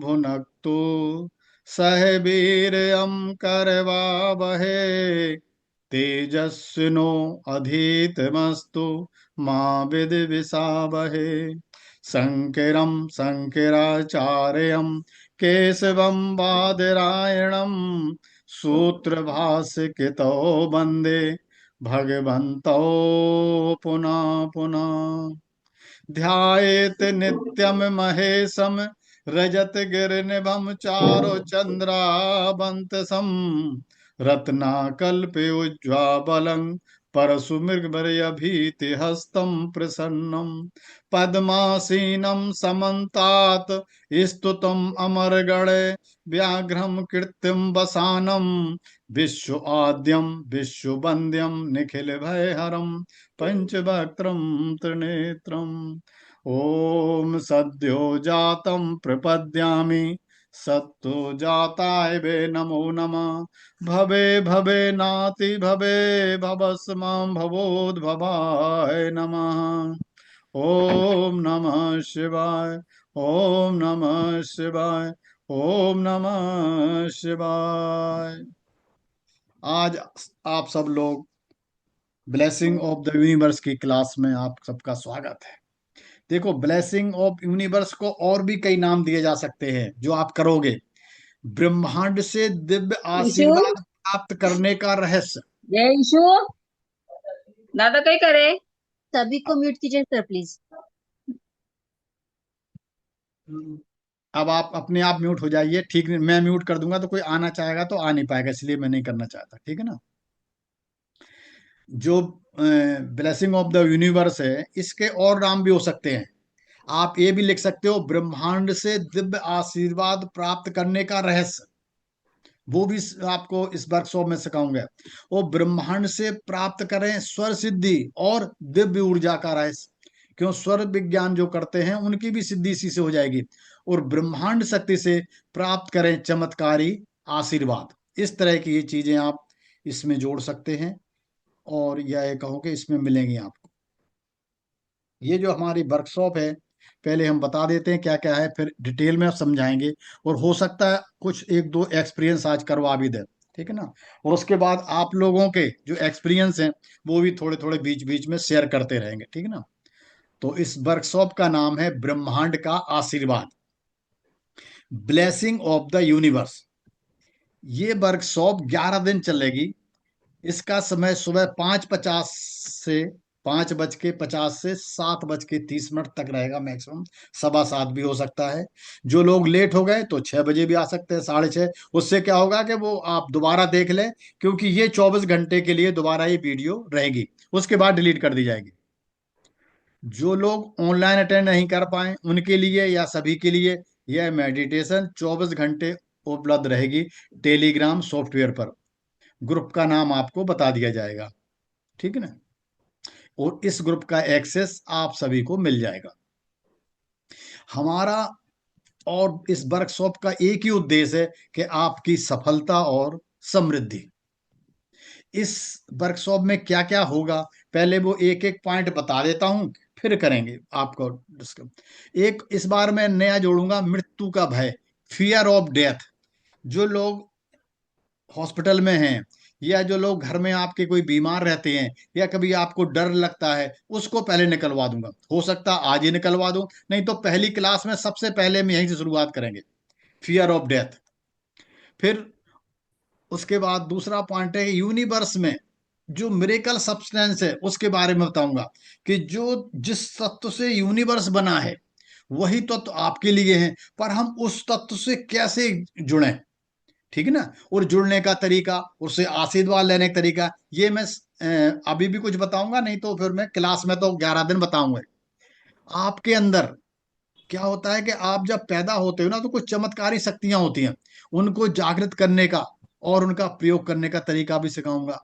भुनक्तु सह वीर्यं करवावहे तेजस्विनो अधीतमस्तु मा विद्विषावहे। शंकरं शंकराचार्यं केशवं बादरायणं सूत्रभाष्यकृतौ वन्दे भगवन्तौ पुनः पुनः। ध्यायेत नित्यम महेशम रजत गिरनिभम चारु चंद्रावंतसम रत्नाकल्प उज्ज्वलं परशुमृगभीति हस्तम प्रसन्नम पद्मासीनं समन्तात् स्तुतम अमरगण व्याघ्रम कृत्रिम वसानम विश्व आद्यम विश्व वंद्यम निखिल भयहरम पंचवक्त्रम त्रिनेत्रम। ओम सद्यो जातं प्रपद्यामि सत्तो जाताय वे नमो नमः। भवे भवे नाति भवे भवस्मां भवोद्भवाय नमः। ओम नमः शिवाय। ओम नमः शिवाय। ओम नमः शिवाय। आज आप सब लोग ब्लेसिंग ऑफ द यूनिवर्स की क्लास में आप सबका स्वागत है। देखो, ब्लेसिंग ऑफ यूनिवर्स को और भी कई नाम दिए जा सकते हैं जो आप करोगे। ब्रह्मांड से दिव्य ईशू, आशीर्वाद प्राप्त करने का रहस्य। जय ईशू। दादा काय करे? सभी को म्यूट कीजिए सर प्लीज। अब आप अपने आप म्यूट हो जाइए, ठीक है? मैं म्यूट कर दूंगा तो कोई आना चाहेगा तो आ नहीं पाएगा, इसलिए मैं नहीं करना चाहता, ठीक है ना। जो ब्लेसिंग ऑफ द यूनिवर्स है, इसके और नाम भी हो सकते हैं। आप ये भी लिख सकते हो, ब्रह्मांड से दिव्य आशीर्वाद प्राप्त करने का रहस्य। वो भी आपको इस वर्कशॉप में सिखाऊंगा। वो ब्रह्मांड से प्राप्त करें स्वर सिद्धि और दिव्य ऊर्जा का रहस्य। क्यों? स्वर विज्ञान जो करते हैं उनकी भी सिद्धि इसी से हो जाएगी। और ब्रह्मांड शक्ति से प्राप्त करें चमत्कारी आशीर्वाद। इस तरह की ये चीजें आप इसमें जोड़ सकते हैं, और यह कहो कि इसमें मिलेंगी आपको। ये जो हमारी वर्कशॉप है, पहले हम बता देते हैं क्या क्या है, फिर डिटेल में समझाएंगे। और हो सकता है कुछ एक दो एक्सपीरियंस आज करवा भी दे, ठीक है ना। और उसके बाद आप लोगों के जो एक्सपीरियंस हैं वो भी थोड़े थोड़े बीच बीच में शेयर करते रहेंगे, ठीक है ना। तो इस वर्कशॉप का नाम है ब्रह्मांड का आशीर्वाद, ब्लेसिंग ऑफ द यूनिवर्स। ये वर्कशॉप 11 दिन चलेगी। इसका समय सुबह 5:50 से 5:50 से 7:30 तक रहेगा मैक्सिमम। 7:15 भी हो सकता है। जो लोग लेट हो गए तो 6 बजे भी आ सकते हैं, 6:30। उससे क्या होगा कि वो आप दोबारा देख लें, क्योंकि ये 24 घंटे के लिए दोबारा ये वीडियो रहेगी, उसके बाद डिलीट कर दी जाएगी। जो लोग ऑनलाइन अटेंड नहीं कर पाए उनके लिए या सभी के लिए यह मेडिटेशन 24 घंटे उपलब्ध रहेगी टेलीग्राम सॉफ्टवेयर पर। ग्रुप का नाम आपको बता दिया जाएगा, ठीक है ना। और इस ग्रुप का एक्सेस आप सभी को मिल जाएगा। हमारा और इस वर्कशॉप का एक ही उद्देश्य है कि आपकी सफलता और समृद्धि। इस वर्कशॉप में क्या क्या होगा, पहले वो एक एक पॉइंट बता देता हूं, फिर करेंगे आपको डिस्कस। एक इस बार मैं नया जोड़ूंगा, मृत्यु का भय, फियर ऑफ डेथ। जो लोग हॉस्पिटल में हैं, या जो लोग घर में आपके कोई बीमार रहते हैं, या कभी आपको डर लगता है, उसको पहले निकलवा दूंगा। हो सकता है आज ही निकलवा दूं, नहीं तो पहली क्लास में सबसे पहले हम यहीं से शुरुआत करेंगे, फियर ऑफ डेथ। फिर उसके बाद दूसरा पॉइंट है यूनिवर्स में जो मिरेकल सब्सटेंस है उसके बारे में बताऊंगा, कि जो जिस तत्व से यूनिवर्स बना है वही तत्व आपके लिए है, पर हम उस तत्व से कैसे जुड़े, ठीक है ना। और जुड़ने का तरीका, उससे आशीर्वाद लेने का तरीका, ये मैं अभी भी कुछ बताऊंगा, नहीं तो फिर मैं क्लास में तो 11 दिन बताऊंगा। आपके अंदर क्या होता है कि आप जब पैदा होते हो ना तो कुछ चमत्कारी शक्तियां होती हैं, उनको जागृत करने का और उनका प्रयोग करने का तरीका भी सिखाऊंगा।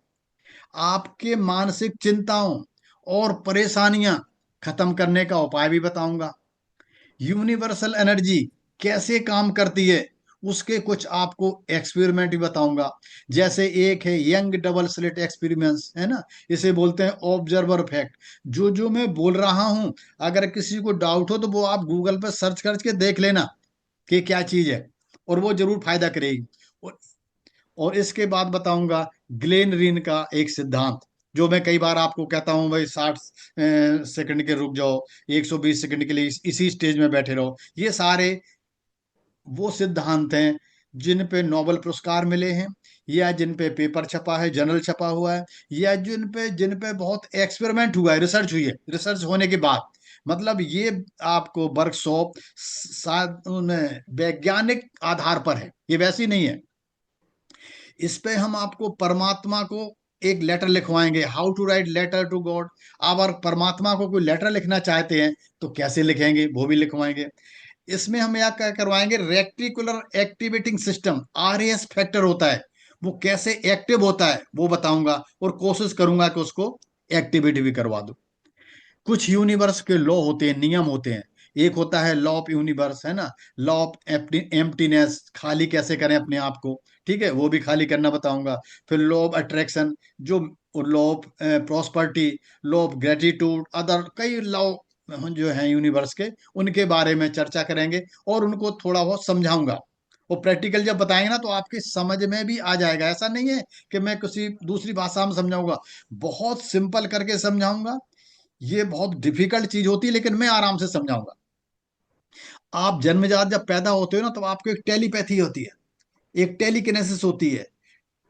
आपके मानसिक चिंताओं और परेशानियां खत्म करने का उपाय भी बताऊंगा। यूनिवर्सल एनर्जी कैसे काम करती है उसके कुछ आपको एक्सपेरिमेंट भी बताऊंगा। जैसे एक है यंग डबल स्लिट एक्सपेरिमेंट्स, है ना। इसे बोलते हैं ऑब्जर्वर फैक्ट। जो जो मैं बोल रहा हूं, अगर किसी को डाउट हो तो वो आप गूगल पर सर्च करके देख लेना। कि क्या चीज है, और वो जरूर फायदा करेगी। और, और इसके बाद बताऊंगा ग्लेन रीन का एक सिद्धांत, जो मैं कई बार आपको कहता हूं भाई 60 सेकंड के रुक जाओ, 120 सेकंड के लिए इसी स्टेज में बैठे रहो। ये सारे वो सिद्धांत हैं जिन पे नोबेल पुरस्कार मिले हैं, या जिन पे पेपर छपा है, जर्नल छपा हुआ है, या जिन पे बहुत एक्सपेरिमेंट हुआ है, रिसर्च हुई है, रिसर्च होने के बाद, मतलब ये आपको वर्कशॉप वैज्ञानिक आधार पर है, ये वैसी नहीं है। इस पे हम आपको परमात्मा को एक लेटर लिखवाएंगे, how to write letter to God. आप अगर परमात्मा को कोई लेटर लिखना चाहते हैं तो कैसे लिखेंगे, वो भी लिखवाएंगे। इसमें हम यह क्या करवाएंगे, reticular activating system, RAS factor होता है, वो कैसे एक्टिव होता है वो बताऊंगा, और कोशिश करूंगा कि उसको एक्टिविटी भी करवा दूं। कुछ यूनिवर्स के लॉ होते हैं, नियम होते हैं। एक होता है लॉ ऑफ यूनिवर्स, है ना, लॉ ऑफ एम्प्टीनेस, खाली कैसे करें अपने आप को, ठीक है, वो भी खाली करना बताऊंगा। फिर लॉ ऑफ अट्रैक्शन, जो law of prosperity, law of gratitude, other कई लॉ जो हैं यूनिवर्स के, उनके बारे में चर्चा करेंगे और उनको थोड़ा बहुत समझाऊंगा। और प्रैक्टिकल जब बताएंगे ना तो आपकी समझ में भी आ जाएगा। ऐसा नहीं है कि मैं किसी दूसरी भाषा में समझाऊंगा, बहुत सिंपल करके समझाऊंगा। ये बहुत डिफिकल्ट चीज होती है, लेकिन मैं आराम से समझाऊंगा। आप जन्मजात जब पैदा होते हो ना, तो आपको एक टेलीपैथी होती है, एक टेलीकिनेसिस होती है,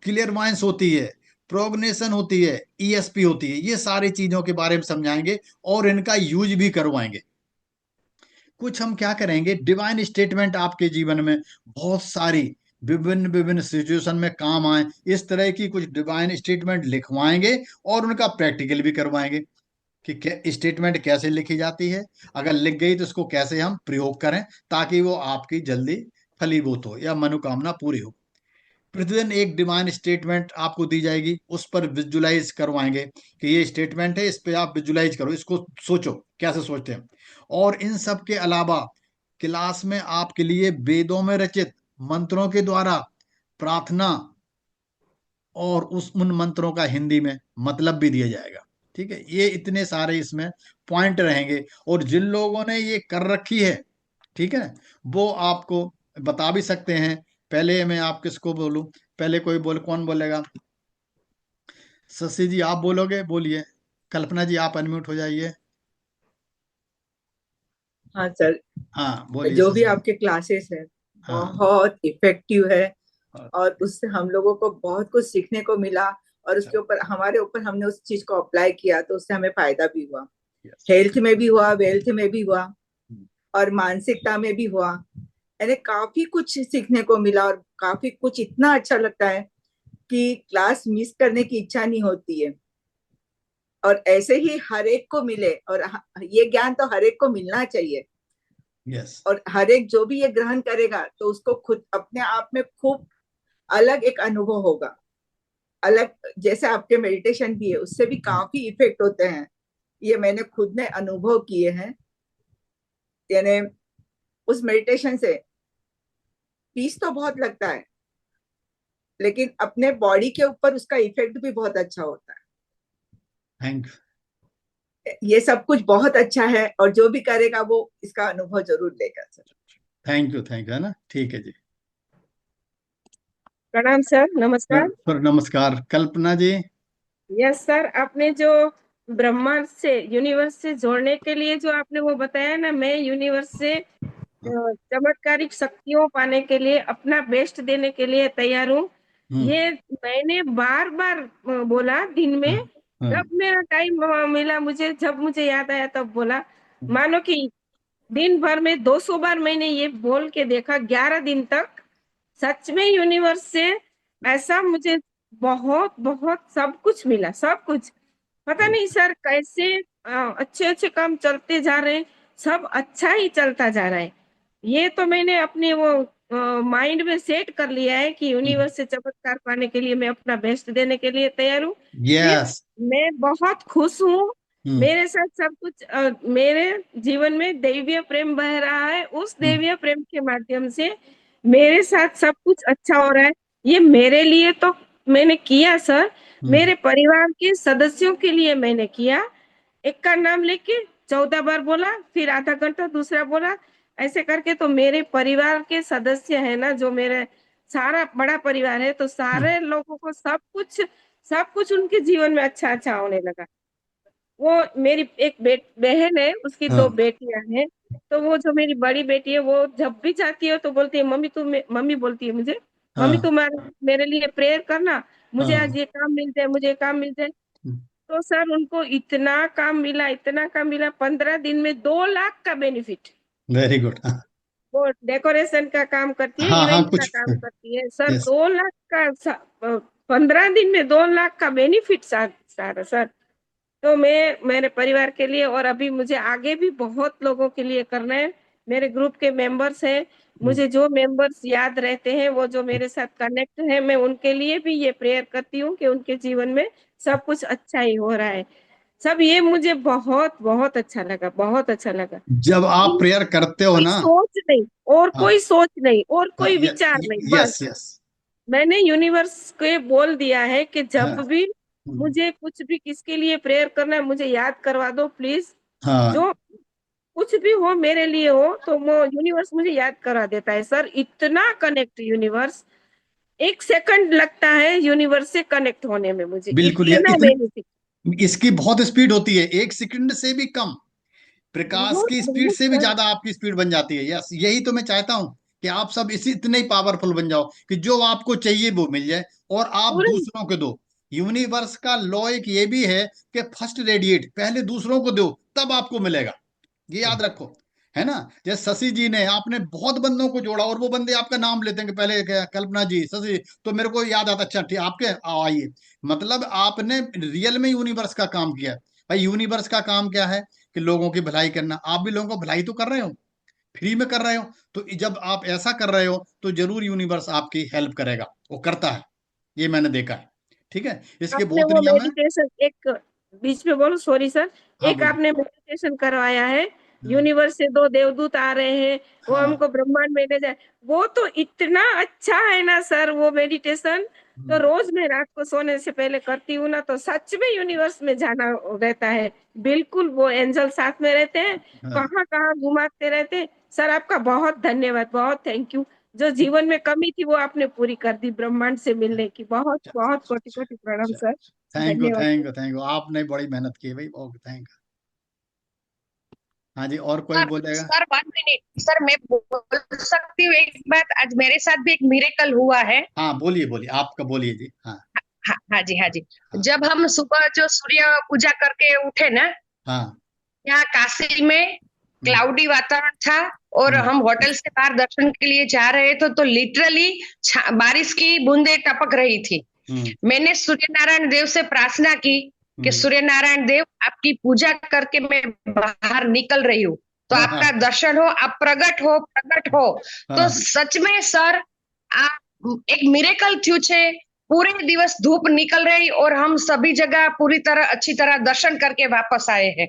क्लियर माइंस होती है, प्रोग्नेशन होती है, ESP होती है। ये सारी चीजों के बारे में समझाएंगे और इनका यूज भी करवाएंगे। कुछ हम क्या करेंगे, डिवाइन स्टेटमेंट आपके जीवन में बहुत सारी विभिन्न विभिन्न सिचुएशन में काम आए, इस तरह की कुछ डिवाइन स्टेटमेंट लिखवाएंगे और उनका प्रैक्टिकल भी करवाएंगे कि स्टेटमेंट कैसे लिखी जाती है, अगर लिख गई तो इसको कैसे हम प्रयोग करें ताकि वो आपकी जल्दी फलीभूत हो या मनोकामना पूरी हो। प्रतिदिन एक डिमांड स्टेटमेंट आपको दी जाएगी, उस पर विजुलाइज करवाएंगे कि ये स्टेटमेंट है, इस पे आप विजुलाइज करो, इसको सोचो कैसे सोचते हैं। और इन सब के अलावा क्लास में आपके लिए वेदों में रचित मंत्रों के द्वारा प्रार्थना, और उन मंत्रों का हिंदी में मतलब भी दिया जाएगा। ठीक है, ये इतने सारे इसमें पॉइंट रहेंगे। और जिन लोगों ने ये कर रखी है, ठीक है, वो आपको बता भी सकते हैं। पहले मैं आप किसको बोलूं, पहले कोई बोल, कौन बोलेगा? शशि जी आप बोलोगे, बोलिए। कल्पना जी आप अनम्यूट हो जाइए। हाँ सर, हाँ बोलिए जो भी शशि। आपके क्लासेस है हाँ बहुत इफेक्टिव है, हाँ, और उससे हम लोगों को बहुत कुछ सीखने को मिला, और उसके ऊपर हमारे ऊपर हमने उस चीज को अप्लाई किया तो उससे हमें फायदा भी हुआ। यस। हेल्थ में भी हुआ, वेल्थ में भी हुआ, और मानसिकता में भी हुआ। यानी काफी कुछ सीखने को मिला, और काफी कुछ इतना अच्छा लगता है कि क्लास मिस करने की इच्छा नहीं होती है। और ऐसे ही हर एक को मिले, और ये ज्ञान तो हर एक को मिलना चाहिए। यस। और हर एक जो भी ये ग्रहण करेगा तो उसको खुद अपने आप में खूब अलग एक अनुभव होगा। अलग, जैसे आपके मेडिटेशन भी है, उससे भी काफी इफेक्ट होते हैं। ये मैंने खुद ने अनुभव किए हैं। यानी उस मेडिटेशन से पीस तो बहुत लगता है, लेकिन अपने बॉडी के ऊपर उसका इफेक्ट भी बहुत अच्छा होता थैंक है। ये सब कुछ बहुत अच्छा है, और जो भी करेगा वो इसका अनुभव जरूर लेगा सर। थैंक यू, है ना, ठीक है जी। प्रणाम सर, नमस्कार। फिर नमस्कार कल्पना जी। यस सर, आपने जो ब्रह्मांड से, यूनिवर्स से जोड़ने के लिए जो आपने वो बताया ना, मैं यूनिवर्स से चमत्कारिक शक्तियों पाने के लिए अपना बेस्ट देने के लिए तैयार हूँ। हम्म। ये मैंने बार बार बोला दिन में, हम्म। हम्म। जब मेरा टाइम मिला मुझे, जब मुझे याद आया तब बोला। मानो कि दिन भर में 200 बार मैंने ये बोल के देखा, 11 दिन तक। सच में यूनिवर्स से ऐसा मुझे बहुत बहुत सब कुछ मिला, सब कुछ। पता नहीं सर कैसे अच्छे अच्छे काम चलते जा रहे हैं, सब अच्छा ही चलता जा रहा है। ये तो मैंने अपने वो माइंड में सेट कर लिया है कि यूनिवर्स से चमत्कार पाने के लिए मैं अपना बेस्ट देने के लिए तैयार हूँ। फिर यस। मैं बहुत खुश हूँ। हम्म। मेरे साथ सब कुछ मेरे जीवन में दैवीय प्रेम बह रहा है, उस हम्म। दैवीय प्रेम के माध्यम से मेरे साथ सब कुछ अच्छा हो रहा है। ये मेरे लिए तो मैंने किया सर, हम्म। मेरे परिवार के सदस्यों के लिए मैंने किया। एक का नाम लेके 14 बार बोला, फिर आधा घंटा दूसरा बोला, ऐसे करके तो मेरे परिवार के सदस्य है ना, जो मेरे सारा बड़ा परिवार है, तो सारे लोगों को सब कुछ उनके जीवन में अच्छा अच्छा होने लगा। वो मेरी एक बहन है, उसकी दो हाँ बेटियां हैं। तो वो जो मेरी बड़ी बेटी है, वो जब भी जाती है तो बोलती है, मम्मी बोलती है मुझे, मम्मी हाँ तुम्हारे मेरे लिए प्रेयर करना, मुझे हाँ। आज ये काम मिल जाए, मुझे ये काम मिल जाए। तो सर उनको इतना काम मिला, 15 दिन में 2 लाख का बेनिफिट। Very good. हाँ वो डेकोरेशन का काम करती है, हाँ हाँ, इवेंट का कुछ। काम करती है सर। यस। 2 लाख का 15 दिन में 2 लाख का बेनिफिट सारा सर। तो मैं मेरे परिवार के लिए, और अभी मुझे आगे भी बहुत लोगों के लिए करना है। मेरे ग्रुप के मेंबर्स हैं, मुझे जो मेंबर्स याद रहते हैं, वो जो मेरे साथ कनेक्ट है, मैं उनके लिए भी ये प्रेयर करती हूँ कि उनके जीवन में सब कुछ अच्छा ही हो रहा है। सब ये मुझे बहुत बहुत अच्छा लगा, बहुत अच्छा लगा। जब आप प्रेयर करते हो कोई ना। सोच नहीं, और हाँ कोई सोच नहीं, और कोई विचार नहीं, बस यस यस। मैंने यूनिवर्स को ये बोल दिया है कि हाँ जब भी मुझे कुछ भी किसके लिए प्रेयर करना है, मुझे याद करवा दो प्लीज। हाँ। जो कुछ भी हो मेरे लिए हो, तो वो यूनिवर्स मुझे याद करा देता है सर। इतना कनेक्ट यूनिवर्स, 1 सेकंड लगता है यूनिवर्स से कनेक्ट होने में, मुझे बिल्कुल, ये इतना इतनी बेनिफिट। इसकी बहुत स्पीड होती है, 1 सेकंड से भी कम। प्रकाश बहुत की स्पीड बहुत से भी सर। ज्यादा आपकी स्पीड बन जाती है। यस, यही तो मैं चाहता हूं कि आप सब इसी इतने ही पावरफुल बन जाओ कि जो आपको चाहिए वो मिल जाए, और आप पूरे दूसरों को दो। यूनिवर्स का लॉ एक ये भी है कि फर्स्ट रेडिएट, पहले दूसरों को दो, तब आपको मिलेगा। ये याद रखो, है ना। जैसे शशि जी ने, आपने बहुत बंदों को जोड़ा, और वो बंदे आपका नाम लेते हैं कि पहले कल्पना जी, शशि, तो मेरे को याद आता, अच्छा ठीक आपके आइए। मतलब आपने रियल में यूनिवर्स का काम किया है। भाई यूनिवर्स का काम क्या है? कि लोगों की भलाई करना। आप भी लोगों को भलाई तो कर रहे हो, फ्री में कर रहे हो। तो जब आप ऐसा कर रहे हो तो जरूर यूनिवर्स आपकी हेल्प करेगा, वो करता है। ये मैंने देखा है। ठीक है, इसके आपने बहुत वो नियम है। मेडिटेशन एक, बीच में बोलो सॉरी सर, हाँ एक बोलिए। आपने मेडिटेशन करवाया है, हाँ यूनिवर्स से 2 देवदूत आ रहे हैं, वो हाँ। हमको ब्रह्मांड में ले जाए। वो तो इतना अच्छा है ना सर, वो मेडिटेशन। तो हम्म, रोज मैं रात को सोने से पहले करती हूँ ना, तो सच में यूनिवर्स में जाना रहता है। बिल्कुल, वो एंजल साथ में रहते हैं, हाँ। कहाँ कहाँ घुमाते रहते हैं। सर आपका बहुत धन्यवाद, बहुत थैंक यू। जो जीवन में कमी थी वो आपने पूरी कर दी, ब्रह्मांड से मिलने की। बहुत बहुत कोटि कोटि प्रणाम सर। थैंक यू धन्यवाद thank sir. You thank you, आपने बड़ी मेहनत की है भाई, ओके थैंक यू। हाँ जी, और कोई सर बोलेगा? सर 1 मिनट सर, मैं बोल सकती हूँ एक बात? आज मेरे साथ भी एक मिरेकल हुआ है। हाँ बोलिए बोलिए, आपका बोलिए जी। हाँ हाँ हाँ जी, हाँ जी। हाँ जब हम सुबह जो सूर्य पूजा करके उठे ना, हाँ। यहाँ काशी में हम्म, क्लाउडी वातावरण था, और हम्म, हम होटल से बाहर दर्शन के लिए जा रहे थे, तो लिटरली बारिश की बूंदें टपक रही थी। हम्म, मैंने सूर्य नारायण देव से प्रार्थना की कि हम्म। सूर्य नारायण देव, आपकी पूजा करके मैं बाहर निकल रही हूँ, तो हाँ आपका हाँ दर्शन हो, आप प्रकट हो, प्रकट हो। तो हाँ। सच में सर, आप एक मिरेकल थયું છે। पूरे दिवस धूप निकल रही, और हम सभी जगह पूरी तरह अच्छी तरह दर्शन करके वापस आए हैं।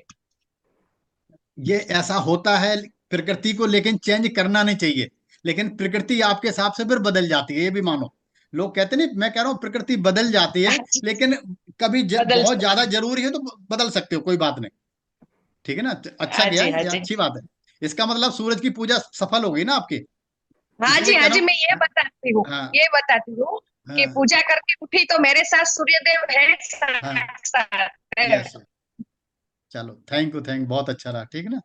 ये ऐसा होता है प्रकृति को, लेकिन चेंज करना नहीं चाहिए। लेकिन प्रकृति आपके हिसाब से फिर बदल जाती है, ये भी मानो। लोग कहते नहीं, मैं कह रहा हूँ प्रकृति बदल जाती है, लेकिन कभी बदल बहुत सकती ज्यादा है। जरूरी है तो बदल सकते हो, कोई बात नहीं। ठीक है ना, अच्छा हाँ किया जी, है, हाँ ये जी। अच्छी बात है। इसका मतलब सूरज की पूजा सफल हो गई ना आपकी। हाँ जी, इसीलिए कह हाँ रहा जी, हूँ। मैं ये बताती हूँ, हाँ ये बताती हूँ कि हाँ पूजा करके उठी तो मेरे साथ सूर्यदेव है हाँ। साक्षात है। यस। चलो थैंक यू, बहुत अच्छा रहा, ठीक है ना।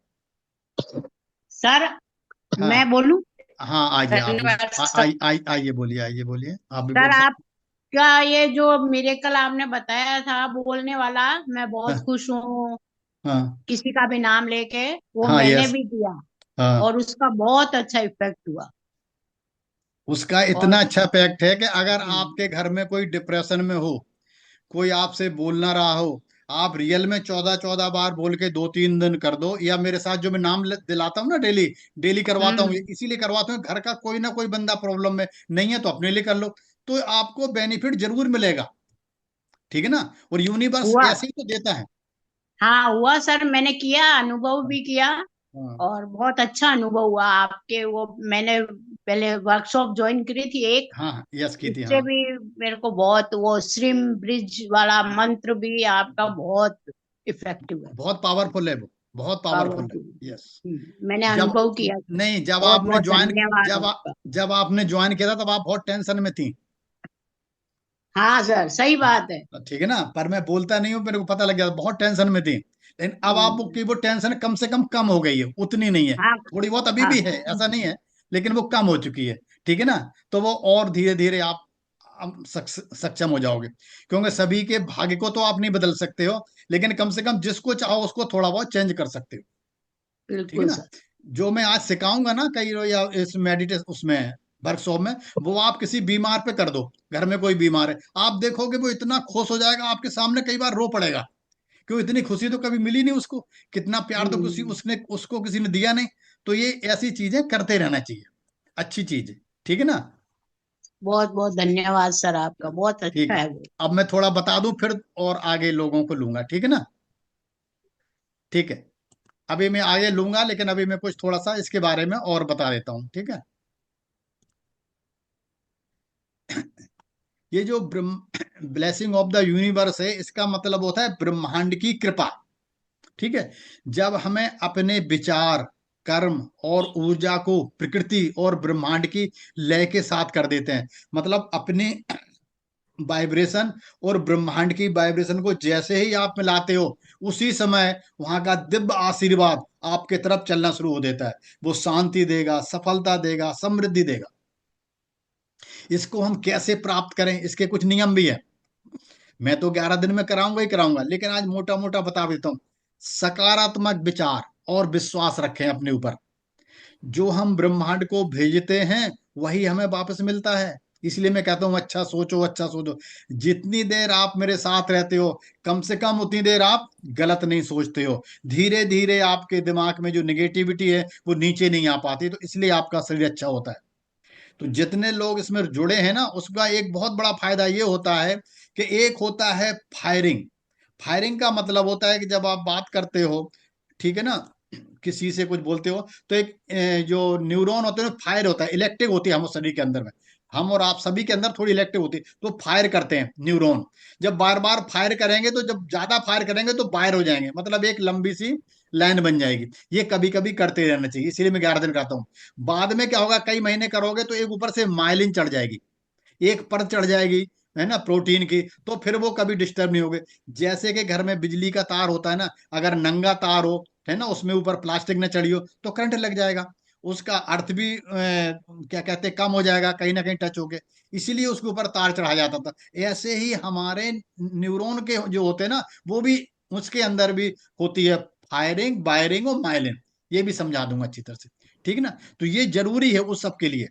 सर हाँ मैं बोलूं? हाँ, आइए आप भी। धन्यवाद सर। आइए बोलिए, आइए बोलिए, आप भी सर बोल सकते आपका ये जो मिरेकल आपने बताया था बोलने वाला, मैं हैं। बहुत खुश हूँ। हाँ किसी का भी नाम लेके वो हाँ। मैंने यस। भी दिया, हाँ, और उसका बहुत अच्छा इफेक्ट हुआ। उसका और इतना अच्छा फैक्ट है कि अगर आपके घर में कोई डिप्रेशन में हो, कोई आपसे बोल ना रहा हो, आप रियल में 14-14 बार बोल के 2-3 दिन कर दो, या मेरे साथ जो मैं नाम दिलाता हूँ ना, डेली डेली करवाता हूँ, हम्म इसीलिए करवाता हूँ, घर का कोई ना कोई बंदा प्रॉब्लम में नहीं है तो अपने लिए कर लो, तो आपको बेनिफिट जरूर मिलेगा। ठीक है ना, और यूनिवर्स हुआ। ऐसे ही तो देता है। हाँ हुआ सर, मैंने किया, अनुभव हाँ भी किया, हाँ और बहुत अच्छा अनुभव हुआ आपके वो। मैंने पहले वर्कशॉप ज्वाइन करी थी एक, हाँ हाँ, यस की थी, उससे हाँ। भी मेरे को बहुत वो श्रीम ब्रिज वाला मंत्र भी आपका बहुत इफेक्टिव है। बहुत पावरफुल है वो, बहुत पावरफुल है। पावरफुल। यस। मैंने जब अनुभव किया। नहीं, जब बहुत आपने बहुत ज्वाइन धन्यवाद जब आपका। जब आपने ज्वाइन किया था तब आप बहुत टेंशन में थी। हाँ सर, सही बात है। ठीक है ना, पर मैं बोलता नहीं हूँ, मेरे को पता लग गया बहुत टेंशन में थी, लेकिन अब आपकी वो टेंशन कम से कम हो गई है, उतनी नहीं है। हाँ थोड़ी बहुत अभी हाँ भी है, ऐसा नहीं है, लेकिन वो कम हो चुकी है। ठीक है ना, तो वो और धीरे धीरे आप सक्षम हो जाओगे, क्योंकि सभी के भाग्य को तो आप नहीं बदल सकते हो, लेकिन कम से कम जिसको चाहो उसको थोड़ा बहुत चेंज कर सकते हो। ठीक है बिल्कुल ना, सर। जो मैं आज सिखाऊंगा ना कई या इस मेडिटेशन उसमें वर्कशॉप में, वो आप किसी बीमार पे कर दो, घर में कोई बीमार है, आप देखोगे वो इतना खुश हो जाएगा, आपके सामने कई बार रो पड़ेगा, क्यों, इतनी खुशी तो कभी मिली नहीं उसको, कितना प्यार तो किसी हम्म, उसने उसको किसी ने दिया नहीं। तो ये ऐसी चीजें करते रहना चाहिए, अच्छी चीज है। ठीक है ना। बहुत बहुत धन्यवाद सर आपका, बहुत ठीक अच्छा है, है वो। अब मैं थोड़ा बता दूं फिर और आगे लोगों को लूंगा। ठीक है ना। ठीक है, अभी मैं आगे लूंगा, लेकिन अभी मैं कुछ थोड़ा सा इसके बारे में और बता देता हूँ। ठीक है, ये जो ब्लेसिंग ऑफ द यूनिवर्स है, इसका मतलब होता है ब्रह्मांड की कृपा। ठीक है, जब हमें अपने विचार, कर्म और ऊर्जा को प्रकृति और ब्रह्मांड की लय के साथ कर देते हैं, मतलब अपने वाइब्रेशन और ब्रह्मांड की वाइब्रेशन को जैसे ही आप मिलाते हो, उसी समय वहां का दिव्य आशीर्वाद आपके तरफ चलना शुरू हो देता है। वो शांति देगा, सफलता देगा, समृद्धि देगा। इसको हम कैसे प्राप्त करें, इसके कुछ नियम भी है। मैं तो 11 दिन में कराऊंगा ही कराऊंगा, लेकिन आज मोटा मोटा बता देता हूँ। सकारात्मक विचार और विश्वास रखें अपने ऊपर। जो हम ब्रह्मांड को भेजते हैं वही हमें वापस मिलता है। इसलिए मैं कहता हूँ अच्छा सोचो, अच्छा सोचो। जितनी देर आप मेरे साथ रहते हो, कम से कम उतनी देर आप गलत नहीं सोचते हो। धीरे धीरे आपके दिमाग में जो निगेटिविटी है वो नीचे नहीं आ पाती, तो इसलिए आपका शरीर अच्छा होता है। तो जितने लोग इसमें जुड़े हैं ना, उसका एक बहुत बड़ा फायदा ये होता है कि एक होता है फायरिंग। फायरिंग का मतलब होता है कि जब आप बात करते हो, ठीक है ना, किसी से कुछ बोलते हो, तो एक जो न्यूरॉन होते हैं फायर होता है, इलेक्ट्रिक होती है हम शरीर के अंदर में, हम और आप सभी के अंदर थोड़ी इलेक्ट्रिक होती है, तो फायर करते हैं न्यूरॉन। जब बार बार फायर करेंगे, तो जब ज्यादा फायर करेंगे तो वायर हो जाएंगे, मतलब एक लंबी सी लाइन बन जाएगी। ये कभी कभी करते रहना चाहिए, इसीलिए मैं 11 दिन करता हूँ। बाद में क्या होगा, कई महीने करोगे तो एक ऊपर से माइलिन चढ़ जाएगी, एक परत चढ़ जाएगी, है ना, प्रोटीन की, तो फिर वो कभी डिस्टर्ब नहीं होगे। जैसे कि घर में बिजली का तार होता है ना, अगर नंगा तार हो, है ना, उसमें ऊपर प्लास्टिक न चढ़ी हो तो करंट लग जाएगा, उसका अर्थ भी क्या कहते हैं, कम हो जाएगा, कहीं ना कहीं टच होके। इसीलिए उसके ऊपर तार चढ़ाया जाता था। ऐसे ही हमारे न्यूरॉन के जो होते हैं ना, वो भी उसके अंदर भी होती है फायरिंग, वायरिंग और माइलिन। ये भी समझा दूंगा अच्छी तरह से। ठीक है ना, तो ये जरूरी है उस सब के लिए।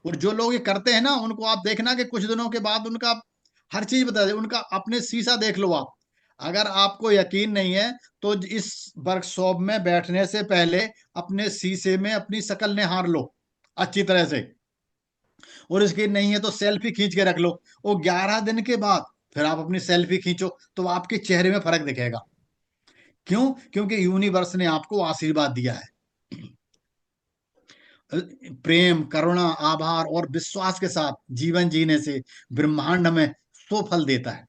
और जो लोग ये करते हैं ना, उनको आप देखना कि कुछ दिनों के बाद उनका हर चीज बता दे, उनका अपने शीशा देख लो आप। अगर आपको यकीन नहीं है तो इस वर्कशॉप में बैठने से पहले अपने शीशे में अपनी शक्ल निहार लो अच्छी तरह से, और इसकी नहीं है तो सेल्फी खींच के रख लो। और 11 दिन के बाद फिर आप अपनी सेल्फी खींचो, तो आपके चेहरे में फर्क दिखेगा। क्यों? क्योंकि यूनिवर्स ने आपको आशीर्वाद दिया है। प्रेम, करुणा, आभार और विश्वास के साथ जीवन जीने से ब्रह्मांड हमें सो फल देता है।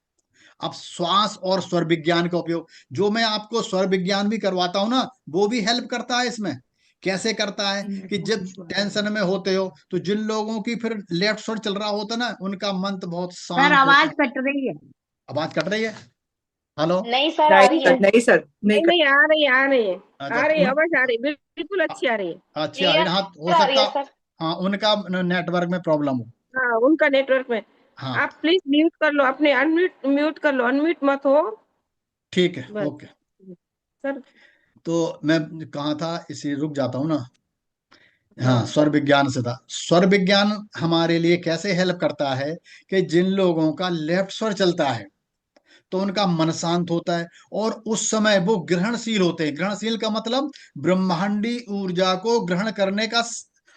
अब श्वास और स्वर विज्ञान का उपयोग, जो मैं आपको स्वर विज्ञान भी करवाता हूं ना, वो भी हेल्प करता है इसमें। कैसे करता है कि जब टेंशन में होते हो, तो जिन लोगों की फिर लेफ्ट स्वर चल रहा होता है ना, उनका मन तो बहुत सर शांत होता आवाज है। कट रही है। आवाज कट रही है? हेलो? नहीं सर, आ नहीं रही है। सर, नहीं सर, नहीं नहीं कर। नहीं, आ रही है, आ रही है। अच्छा, आ तो रही है, आवाज आ रही है, बिल्कुल अच्छी आ रही है। अच्छी आ रही है, हाँ, हो क्लियर आ रही सकता, है सर। हाँ, उनका नेटवर्क में प्रॉब्लम हो। हाँ, उनका नेटवर्क में। हाँ, आप प्लीज म्यूट कर लो, अपने अनम्यूट म्यूट कर लो, अनम्यूट मत हो। ठीक है, बस ओके। सर। तो मैं कहाँ था, इसी रुक जाता हूँ ना। हाँ, हाँ स्वर विज्ञान से था। स्वर विज्ञान हमारे लिए कैसे हेल्प करता है कि जिन लोगों का लेफ्ट स्वर चलता है, तो उनका मन शांत होता है, और उस समय वो ग्रहणशील होते हैं। ग्रहणशील का मतलब ब्रह्मांडी ऊर्जा को ग्रहण करने का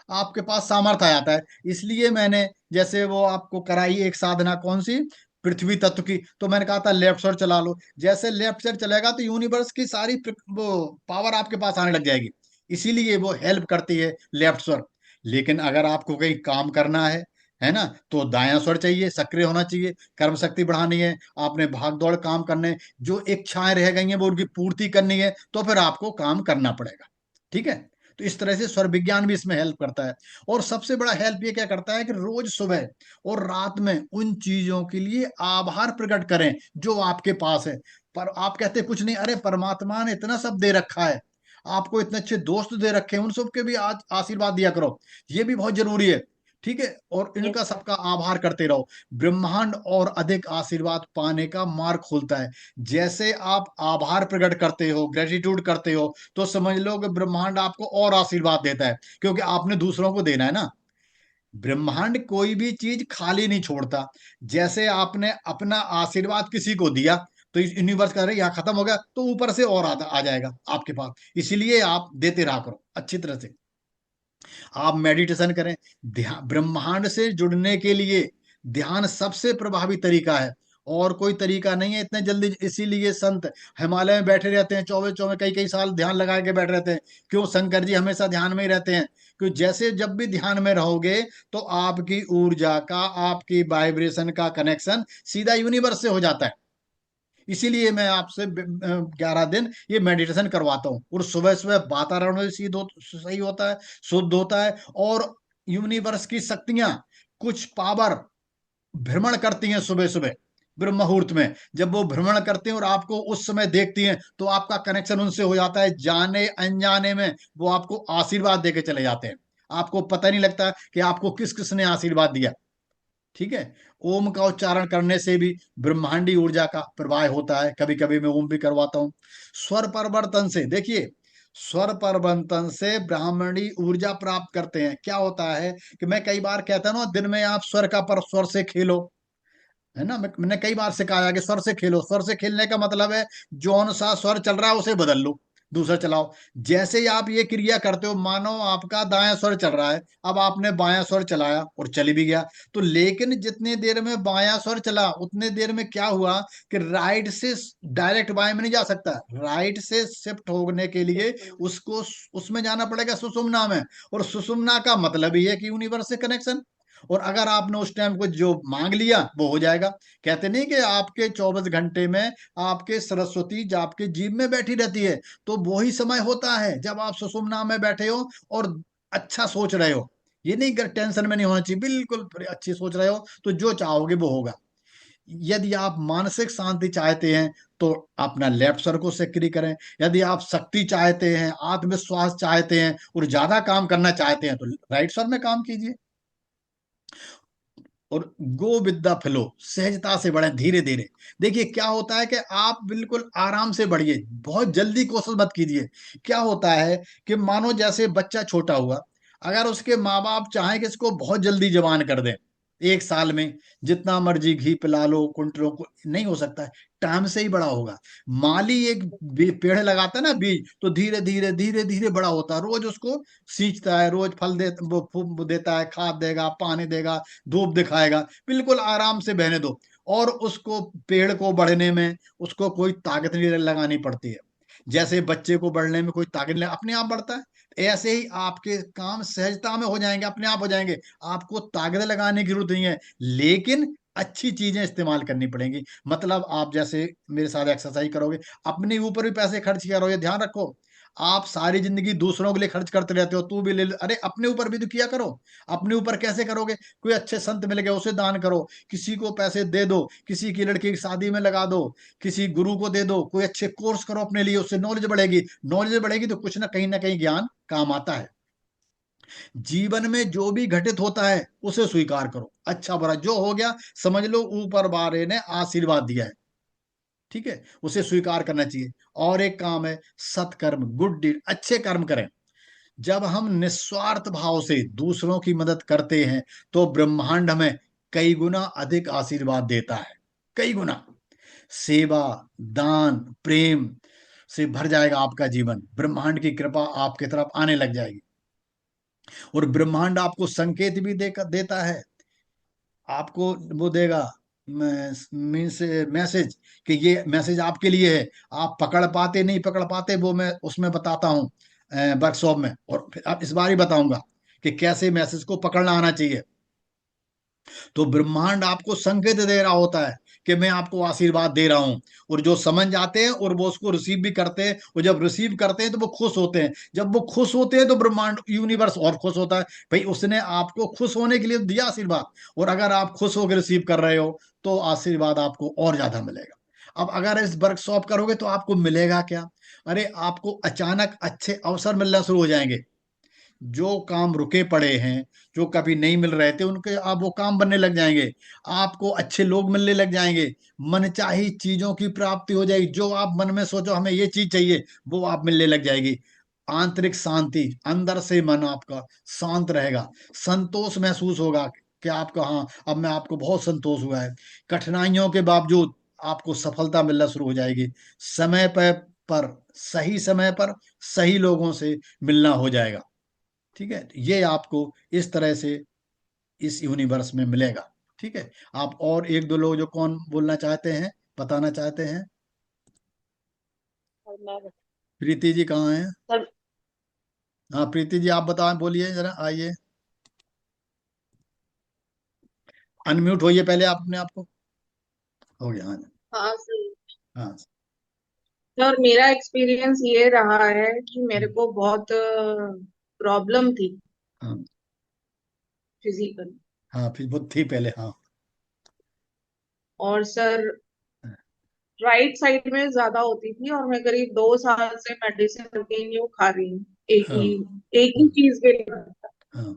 आपके पास सामर्थ्य आ जाता है। इसलिए मैंने जैसे वो आपको कराई एक साधना, कौन सी, पृथ्वी तत्व की, तो मैंने कहा था लेफ्ट स्वर चला लो। जैसे लेफ्ट स्वर चलेगा तो यूनिवर्स की सारी वो पावर आपके पास आने लग जाएगी। इसीलिए वो हेल्प करती है लेफ्ट स्वर। लेकिन अगर आपको कहीं काम करना है, है ना। तो दायां स्वर चाहिए, सक्रिय होना चाहिए, कर्म शक्ति बढ़ानी है, आपने भाग दौड़ काम करने, जो इच्छाएं रह गई हैं वो उनकी पूर्ति करनी है, तो फिर आपको काम करना पड़ेगा। ठीक है। तो इस तरह से स्वर विज्ञान भी इसमें हेल्प करता है। और सबसे बड़ा हेल्प ये क्या करता है कि रोज सुबह और रात में उन चीजों के लिए आभार प्रकट करें जो आपके पास है। पर आप कहते कुछ नहीं, अरे परमात्मा ने इतना सब दे रखा है, आपको इतने अच्छे दोस्त दे रखे हैं, उन सबके भी आज आशीर्वाद दिया करो, ये भी बहुत जरूरी है। ठीक है। और यस। इनका सबका आभार करते रहो। ब्रह्मांड और अधिक आशीर्वाद पाने का मार्ग खुलता है। जैसे आप आभार प्रकट करते हो, ग्रेटिट्यूड करते हो, तो समझ लो कि ब्रह्मांड आपको और आशीर्वाद देता है, क्योंकि आपने दूसरों को देना है ना। ब्रह्मांड कोई भी चीज खाली नहीं छोड़ता। जैसे आपने अपना आशीर्वाद किसी को दिया, तो इस यूनिवर्स का, अरे यहाँ खत्म हो गया, तो ऊपर से और आ जाएगा आपके पास। इसीलिए आप देते रहा करो अच्छी तरह से। आप मेडिटेशन करें। ध्यान, ब्रह्मांड से जुड़ने के लिए ध्यान सबसे प्रभावी तरीका है, और कोई तरीका नहीं है इतने जल्दी। इसीलिए संत हिमालय में बैठे रहते हैं, 24 कई कई साल ध्यान लगा के बैठे रहते हैं। क्यों? शंकर जी हमेशा ध्यान में ही रहते हैं। क्यों? जैसे जब भी ध्यान में रहोगे, तो आपकी ऊर्जा का, आपकी वाइब्रेशन का कनेक्शन सीधा यूनिवर्स से हो जाता है। इसीलिए मैं आपसे 11 दिन ये मेडिटेशन करवाता हूँ। और सुबह सुबह वातावरण भी सही होता है, शुद्ध होता है। और यूनिवर्स की शक्तियां, कुछ पावर भ्रमण करती हैं सुबह सुबह ब्रह्म मुहूर्त में। जब वो भ्रमण करते हैं और आपको उस समय देखती हैं, तो आपका कनेक्शन उनसे हो जाता है। जाने अनजाने में वो आपको आशीर्वाद देके चले जाते हैं। आपको पता नहीं लगता कि आपको किस किस ने आशीर्वाद दिया। ठीक है। ओम का उच्चारण करने से भी ब्रह्मांडी ऊर्जा का प्रवाह होता है। कभी कभी मैं ओम भी करवाता हूँ। स्वर परिवर्तन से, देखिए, स्वर परिवर्तन से ब्राह्मणी ऊर्जा प्राप्त करते हैं। क्या होता है कि मैं कई बार कहता हूँ ना, दिन में आप स्वर का पर स्वर से खेलो, है ना। मैंने कई बार सिखाया कि स्वर से खेलो। स्वर से खेलने का मतलब है जौन सा स्वर चल रहा है उसे बदल लो, दूसरा चलाओ। जैसे ही आप ये क्रिया करते हो, मानो आपका दायां स्वर चल रहा है, अब आपने बायां स्वर चलाया और चली भी गया, तो लेकिन जितनी देर में बायां स्वर चला, उतने देर में क्या हुआ कि राइट से डायरेक्ट बाएं में नहीं जा सकता। राइट से शिफ्ट होने के लिए उसको उसमें जाना पड़ेगा, सुषुम्ना में। और सुषुम्ना का मतलब ही है कि यूनिवर्स से कनेक्शन। और अगर आपने उस टाइम को जो मांग लिया, वो हो जाएगा। कहते नहीं कि आपके 24 घंटे में आपके सरस्वती जो आपके जीव में बैठी रहती है, तो वही समय होता है जब आप सुषुम्ना में बैठे हो और अच्छा सोच रहे हो। ये नहीं कि टेंशन में नहीं होना चाहिए, बिल्कुल अच्छी सोच रहे हो, तो जो चाहोगे वो होगा। यदि आप मानसिक शांति चाहते हैं, तो अपना लेफ्ट स्वर को सक्रिय करें। यदि आप शक्ति चाहते हैं, आत्मविश्वास चाहते हैं और ज्यादा काम करना चाहते हैं, तो राइट स्वर में काम कीजिए। और गो विद द फ्लो, सहजता से बढ़े, धीरे धीरे। देखिए क्या होता है कि आप बिल्कुल आराम से बढ़िए, बहुत जल्दी कोशिश मत कीजिए। क्या होता है कि मानो जैसे बच्चा छोटा हुआ, अगर उसके माँ बाप चाहें कि इसको बहुत जल्दी जवान कर दें, 1 साल में जितना मर्जी घी पिला लो, कुंटलों को, नहीं हो सकता है। टाइम से ही बड़ा होगा। माली एक पेड़ लगाता है ना, बीज, तो धीरे धीरे धीरे धीरे बड़ा होता है। रोज उसको सींचता है, रोज फल दे वो देता है, खाद देगा, पानी देगा, धूप दिखाएगा, बिल्कुल आराम से बहने दो। और उसको, पेड़ को बढ़ने में उसको कोई ताकत नहीं लगानी पड़ती है। जैसे बच्चे को बढ़ने में कोई ताकत नहीं, अपने आप बढ़ता है। ऐसे ही आपके काम सहजता में हो जाएंगे, अपने आप हो जाएंगे। आपको ताकत लगाने की जरूरत नहीं है, लेकिन अच्छी चीजें इस्तेमाल करनी पड़ेंगी। मतलब आप जैसे मेरे साथ एक्सरसाइज करोगे, अपने ऊपर भी पैसे खर्च करोगे, ध्यान रखो। आप सारी जिंदगी दूसरों के लिए खर्च करते रहते हो, तू भी ले ले, अरे अपने ऊपर भी तो किया करो। अपने ऊपर कैसे करोगे? कोई अच्छे संत मिल गए, उसे दान करो, किसी को पैसे दे दो, किसी की लड़की की शादी में लगा दो, किसी गुरु को दे दो, कोई अच्छे कोर्स करो अपने लिए, उससे नॉलेज बढ़ेगी। नॉलेज बढ़ेगी तो कुछ ना कहीं ज्ञान काम आता है। जीवन में जो भी घटित होता है उसे स्वीकार करो, अच्छा बुरा जो हो गया, समझ लो ऊपर वाले ने आशीर्वाद दिया है। ठीक है, उसे स्वीकार करना चाहिए। और एक काम है सत्कर्म, गुड डीड, अच्छे कर्म करें। जब हम निस्वार्थ भाव से दूसरों की मदद करते हैं, तो ब्रह्मांड हमें कई गुना अधिक आशीर्वाद देता है, कई गुना। सेवा, दान, प्रेम से भर जाएगा आपका जीवन। ब्रह्मांड की कृपा आपकी तरफ आने लग जाएगी। और ब्रह्मांड आपको संकेत भी देता है। आपको वो देगा मीन्स मैसेज, कि ये मैसेज आपके लिए है। आप पकड़ पाते नहीं पकड़ पाते, वो मैं उसमें बताता हूँ वर्कशॉप में। और फिर अब इस बार ही बताऊंगा कि कैसे मैसेज को पकड़ना आना चाहिए। तो ब्रह्मांड आपको संकेत दे रहा होता है कि मैं आपको आशीर्वाद दे रहा हूं। और जो समझ जाते हैं और वो उसको रिसीव भी करते हैं, और जब रिसीव करते हैं तो वो खुश होते हैं। जब वो खुश होते हैं तो ब्रह्मांड यूनिवर्स और खुश होता है। भाई उसने आपको खुश होने के लिए दिया आशीर्वाद, और अगर आप खुश होकर रिसीव कर रहे हो तो आशीर्वाद आपको और ज्यादा मिलेगा। अब अगर इस वर्कशॉप करोगे तो आपको मिलेगा क्या? अरे आपको अचानक अच्छे अवसर मिलना शुरू हो जाएंगे। जो काम रुके पड़े हैं, जो कभी नहीं मिल रहे थे, उनके अब वो काम बनने लग जाएंगे। आपको अच्छे लोग मिलने लग जाएंगे। मनचाही चीजों की प्राप्ति हो जाएगी। जो आप मन में सोचो हमें ये चीज चाहिए, वो आप मिलने लग जाएगी। आंतरिक शांति, अंदर से मन आपका शांत रहेगा। संतोष महसूस होगा कि आपका, हाँ अब मैं आपको बहुत संतोष हुआ है। कठिनाइयों के बावजूद आपको सफलता मिलना शुरू हो जाएगी। समय पर सही समय पर सही लोगों से मिलना हो जाएगा। ठीक है, ये आपको इस तरह से इस यूनिवर्स में मिलेगा। ठीक है, आप और एक दो लोग जो कौन बोलना चाहते हैं, बताना चाहते हैं? प्रीति जी कहाँ हैं? सर हाँ प्रीति जी आप बताएं, बोलिए जरा, आइए। अनम्यूट होइए पहले आप अपने आप को। हो गया, हाँ। हाँ सर। हाँ। सर मेरा एक्सपीरियंस ये रहा है कि मेरे हम्म, को बहुत प्रॉब्लम थी हाँ। फिजिकल। हाँ फिर वो थी पहले, हाँ। और सर राइट साइड में ज्यादा होती थी, और मैं करीब 2 साल से मेडिसिन कंटिन्यू खा रही हूँ, हाँ। एक ही चीज के लिए। हाँ।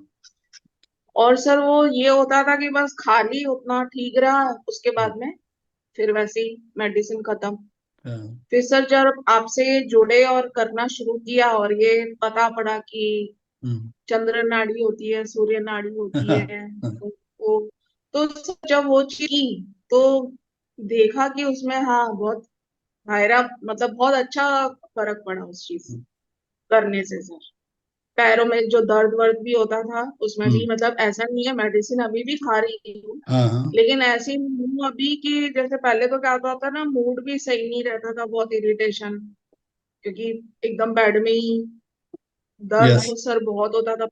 और सर वो ये होता था कि बस खाली उतना ठीक रहा, उसके हम्म, बाद में फिर वैसे ही मेडिसिन खत्म। हाँ। फिर सर जब आपसे जुड़े और करना शुरू किया और ये पता पड़ा कि हम्म, चंद्र नाड़ी होती है, सूर्य नाड़ी होती हाँ, है, हाँ, तो सर जब वो चीज की तो देखा कि उसमें हाँ बहुत गहरा, मतलब बहुत अच्छा फर्क पड़ा उस चीज करने से सर। पैरों में जो दर्द वर्द भी होता था उसमें भी, हम्म, मतलब ऐसा नहीं है, मेडिसिन अभी भी खा रही हूँ, हाँ, हाँ। लेकिन ऐसी हूँ अभी कि जैसे पहले तो क्या होता था ना, मूड भी सही नहीं रहता था, बहुत इरिटेशन, क्योंकि एकदम बेड में ही दर्द यस। हो सर बहुत होता था,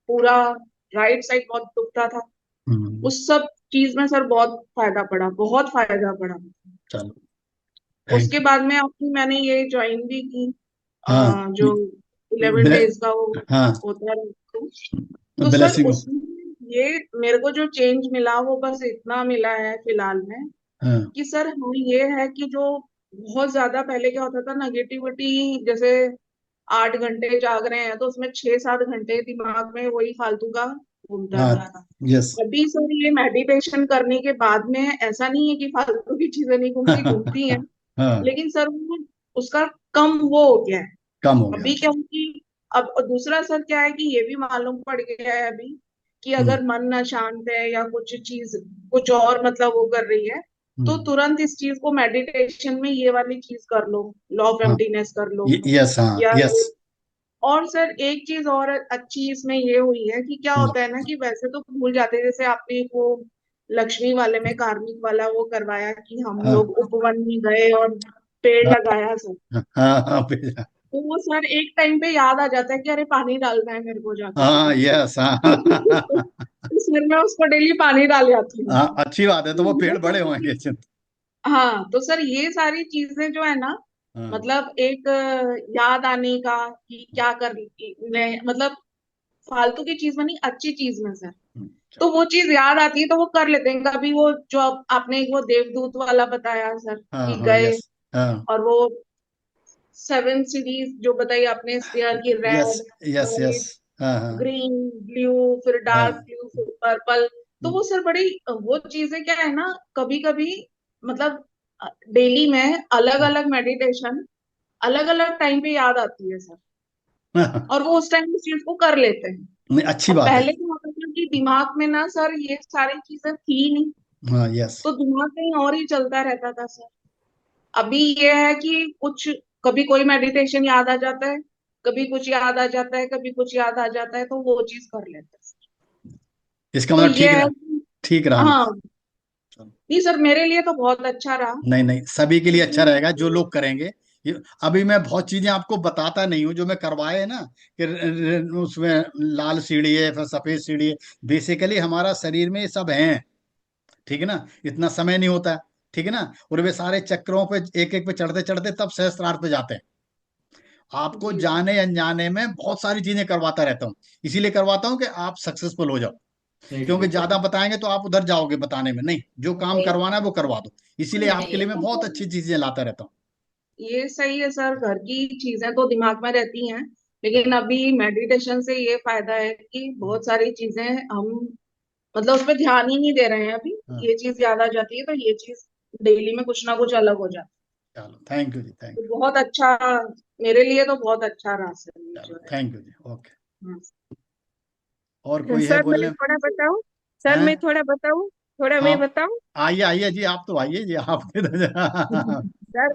पूरा राइट साइड बहुत दुखता था। हम्म, उस सब चीज में सर बहुत फायदा पड़ा, बहुत फायदा पड़ा। चलो, थैंक उसके यू। बाद में अपनी मैंने ये ज्वाइन भी की, हाँ। जो 11 days का वो हाँ, होता है। तो सर ब्लेसिंग। उसमें ये मेरे को जो चेंज मिला वो बस इतना मिला है फिलहाल में, हाँ, कि सर हाँ ये है कि जो बहुत ज्यादा पहले क्या होता था नेगेटिविटी, जैसे 8 घंटे जाग रहे हैं तो उसमें 6-7 घंटे दिमाग में वही फालतू का घूमता हाँ। रहता था। यस। अभी सर ये मेडिटेशन करने के बाद में ऐसा नहीं है कि फालतू की चीजें नहीं घूमती, घूमती हैं, हाँ, लेकिन सर वो उसका कम वो हो गया है कम हो गया। अभी, क्योंकि अब और दूसरा सर क्या है कि ये भी मालूम पड़ गया है अभी कि हम्म, अगर मन ना शांत है या कुछ चीज कुछ और मतलब वो कर रही है, तो हम्म, तुरंत इस चीज को मेडिटेशन में ये वाली चीज कर लो, लॉ ऑफ हाँ। एम्प्टीनेस कर लो, यस, हाँ, या यस। और सर एक चीज और अच्छी इसमें ये हुई है कि क्या हम्म, होता है ना कि वैसे तो भूल जाते हैं, जैसे आपने वो लक्ष्मी वाले में कार्मिक वाला वो करवाया कि हम हाँ, लोग उपवन में गए और पेड़ हाँ, लगाया सर, हाँ, हाँ, भेजा। तो वो सर एक टाइम पे याद आ जाता है कि अरे पानी डालना है मेरे को जाके हाँ, यस, हाँ। तो सर मैं उसको डेली पानी डाल जाती हूँ। हाँ, अच्छी बात है, तो वो पेड़ बड़े होंगे। हाँ तो सर ये सारी चीजें जो है ना, हाँ, मतलब एक याद आने का कि क्या कर मतलब फालतू की चीज में नहीं, अच्छी चीज में सर, तो वो चीज याद आती है तो वो कर लेते हैं। कभी वो जो आपने वो देवदूत वाला बताया सर हाँ, कि हाँ, गए यस, हाँ, और वो 7 सीरीज जो बताई आपने स्पेयर की, यस, रेड, यस, यस, हाँ, हाँ, ग्रीन, ब्लू, फिर डार्क हाँ, ब्लू, फिर पर्पल, तो वो सर बड़ी वो चीजें क्या है ना, कभी कभी मतलब डेली में अलग अलग मेडिटेशन अलग अलग टाइम पे याद आती है सर, हाँ। और वो उस टाइम उस चीज को कर लेते हैं। नहीं, अच्छी अब बात है। पहले क्या होता था कि दिमाग में ना सर ये सारी चीजें थी नहीं, हाँ, यस। तो दिमाग कहीं और ही चलता रहता था सर। अभी ये है कि कुछ कभी कोई मेडिटेशन याद आ जाता है, कभी कुछ याद आ जाता है, कभी कुछ याद आ जाता है, तो वो चीज कर लेते हैं। इसका तो मतलब ये ठीक है रहा। कि ठीक रहा। हाँ, नहीं सर मेरे लिए तो बहुत अच्छा रहा, नहीं, नहीं, सभी के लिए अच्छा क्योंकि रहेगा जो लोग करेंगे। अभी मैं बहुत चीजें आपको बताता नहीं हूँ जो मैं करवाए है ना, कि उसमें लाल सीढ़ी है, फिर सफेद सीढ़ी है। बेसिकली हमारा शरीर में ये सब है, ठीक है ना, इतना समय नहीं होता है, ठीक है ना, और वे सारे चक्रों पे एक एक पे चढ़ते चढ़ते तब सहस्त्रार्थ पे जाते हैं। आपको जी जाने अनजाने में बहुत सारी चीजें करवाता रहता हूँ, इसीलिए करवाता हूँ कि आप सक्सेसफुल हो जाओ। क्योंकि ज्यादा बताएंगे तो आप उधर जाओगे बताने में, नहीं, जो काम करवाना है वो करवा दो। इसीलिए आपके लिए मैं बहुत अच्छी चीजें लाता रहता हूँ। ये सही है सर, घर की चीजें तो दिमाग में रहती हैं, लेकिन अभी मेडिटेशन से ये फायदा है कि बहुत सारी चीजें हम मतलब उस पर ध्यान ही नहीं दे रहे हैं अभी। हाँ, ये चीज याद आ जाती है तो ये चीज डेली में कुछ ना कुछ अलग हो जाता चलो थैंक यू जी, है। थैंक तो बहुत अच्छा, मेरे लिए तो बहुत अच्छा रहा सर यू, ये चलो जो है। थैंक यू जी, ओके। हाँ। और कोई है सर मैं बोलने? थोड़ा बताऊं, सर मैं हैं? थोड़ा बताऊं, थोड़ा हाँ, मैं बताऊं। आइए आइए जी, आप तो आइए जी, आपके तो सर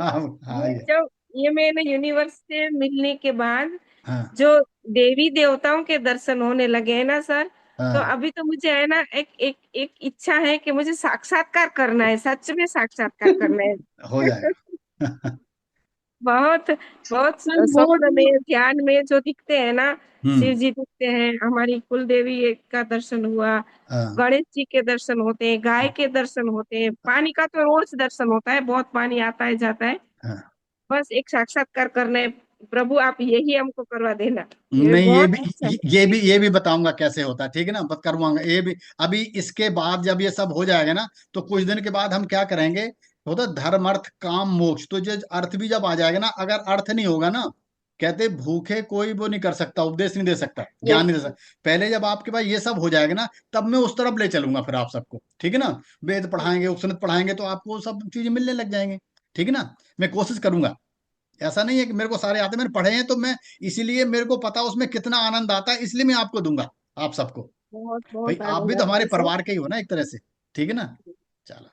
आप ये आइए। जो ये मैंने यूनिवर्स से मिलने के बाद हाँ जो देवी देवताओं के दर्शन होने लगे हैं ना सर, तो हाँ, अभी तो मुझे है ना एक एक एक इच्छा है कि मुझे साक्षात्कार करना है, सच में साक्षात्कार करना है। हो जाएगा। बहुत बहुत सर वो स्वप्न में ध्यान में जो दिखते हैं ना, शिव हम्म। जी दिखते हैं, हमारी कुल देवी का दर्शन हुआ, हाँ गणेश जी के दर्शन होते हैं, गाय के दर्शन होते हैं, पानी का तो रोज दर्शन होता है, बहुत पानी आता है जाता है। हाँ, बस एक साक्षात्कार करना है, प्रभु आप यही हमको करवा देना, ये नहीं, बहुत इच्छा है। ये भी बताऊंगा कैसे होता है, ठीक है ना, बस करवाऊंगा ये भी। अभी इसके बाद जब ये सब हो जाएगा ना, तो कुछ दिन के बाद हम क्या करेंगे, होता है धर्म अर्थ काम मोक्ष, तो जो अर्थ भी जब आ जाएगा ना, अगर अर्थ नहीं होगा ना, कहते भूखे कोई वो नहीं कर सकता, उपदेश नहीं दे सकता, ज्ञान नहीं दे सकता। पहले जब आपके पास ये सब हो जाएगा ना, तब मैं उस तरफ ले चलूंगा फिर आप सबको, ठीक है ना। वेद पढ़ाएंगे, उपनिषद पढ़ाएंगे, तो आपको सब चीजें मिलने लग जाएंगे, ठीक है ना। मैं कोशिश करूंगा, ऐसा नहीं है कि मेरे को सारे आते, मैंने पढ़े हैं तो मैं, इसीलिए मेरे को पता उसमें कितना आनंद आता है, इसलिए मैं आपको दूंगा, आप सबको। बहुत भाई बहुत आप भी आनंद तो आता हमारे है सर। परिवार के ही हो ना एक तरह से, ठीक है ना। चलो।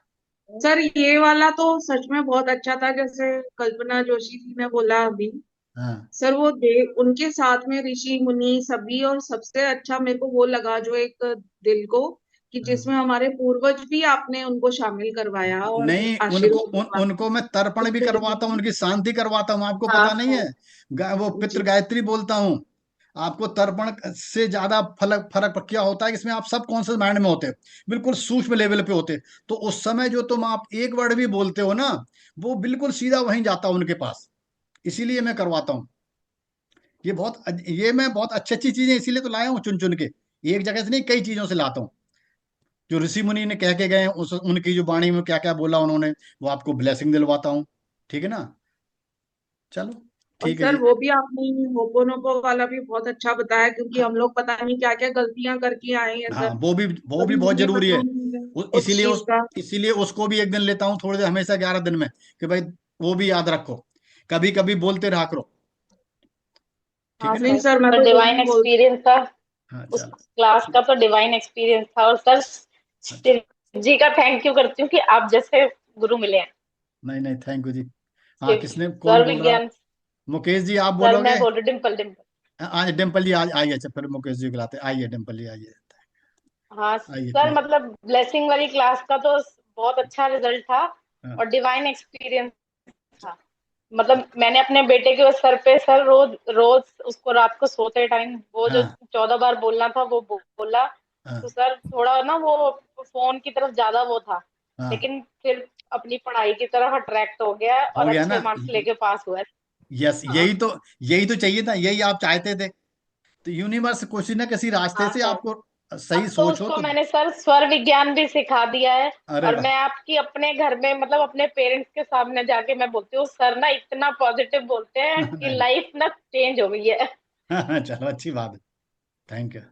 सर ये वाला तो सच में बहुत अच्छा था, जैसे कल्पना जोशी जी ने बोला अभी। हाँ सर वो देव उनके साथ में ऋषि मुनि सभी, और सबसे अच्छा मेरे को वो लगा जो एक दिल को, कि हाँ। जिसमें हमारे पूर्वज भी आपने उनको शामिल करवाया और नहीं, आशीर्वाद दिलवाया। उनको मैं तर्पण भी करवाता हूँ, उनकी शांति करवाता हूँ, आपको हाँ पता नहीं हाँ है। वो पितृ जी। गायत्री बोलता हूँ। आपको तर्पण से ज्यादा फर्क फर्क क्या होता है कि इसमें आप सब कॉन्शियस माइंड में होते हैं, बिल्कुल सूक्ष्म लेवल पे होते हैं। तो उस समय जो तुम आप एक वर्ड भी बोलते हो ना, वो बिल्कुल सीधा वहीं जाता है उनके पास, इसीलिए मैं करवाता हूँ। ये मैं बहुत अच्छी अच्छी चीजें इसीलिए तो लाया हूँ चुन चुन के, एक जगह से नहीं, कई चीजों से लाता हूँ, जो ऋषि मुनि ने कह के गए हैं, उस उनकी जो वाणी में क्या क्या बोला उन्होंने, वो आपको ब्लेसिंग दिलवाता हूँ, ठीक है ना। चलो और ठीक है सर जी। वो भी आपने होपोनोपो वाला भी बहुत अच्छा बताया, क्योंकि हाँ हम लोग पता नहीं क्या क्या गलतियां करके आए हैं हाँ, सर। वो भी कभी बहुत हमें जरूरी है। पता नहीं है उस इसीलिए चीज का। इसीलिए उसको भी एक दिन लेता हूँ थोड़ी देर, हमेशा 11 दिन में, कि भाई वो भी याद रखो, कभी कभी बोलते रहा करो, ठीक हाँ है ना। नहीं सर, सर, मैं तो तो डिवाइन डेली बोल। एक्सपीरियंस था। हाँ उस चलो। क्लास का ठीक। तो डिवाइन एक्सपीरियंस था, और सर अच्छा। शिव जी का थैंक यू करती हूँ कि आप जैसे गुरु मिले हैं। नहीं नहीं, थैंक यू जी। हाँ, शिव किसने, कौन सर बोल रहा? विज्ञान। मुकेश जी आप सर बोलोगे? मैं बोल रही डिम्पल डिम्पल। आज डिम्पल जी, आज आइए, अच्छा फिर मुकेश जी को लाते, आइए डिम्पल जी आइए, हाँ आइए सर, प्लीज। मतलब ब्लेसिंग वाली क्लास का तो बहुत अच्छा रिजल्ट था, हाँ और डिवाइन एक्सपीरियंस था। मतलब मैंने अपने बेटे के सर पे सर रोज रोज उसको रात को सोते टाइम वो जो हाँ 14 बार बोलना था वो बोला। तो हाँ सर थोड़ा ना वो फोन की तरफ ज्यादा वो था, हाँ, लेकिन फिर अपनी पढ़ाई की तरफ अट्रैक्ट हो गया हो और गया अच्छे ना। मार्क्स लेके पास हुआ है। यस, हाँ यही तो चाहिए था, यही आप चाहते थे। तो यूनिवर्स किसी ना किसी रास्ते हाँ से सर। आपको अब सही तो सोच हो उसको तो। मैंने सर स्वर विज्ञान भी सिखा दिया है, अरे और वाह। मैं आपकी अपने घर में मतलब अपने पेरेंट्स के सामने जाके मैं बोलती हूँ सर ना इतना पॉजिटिव बोलते हैं कि नहीं लाइफ ना चेंज हो गई है। नहीं, चलो अच्छी बात है, थैंक यू।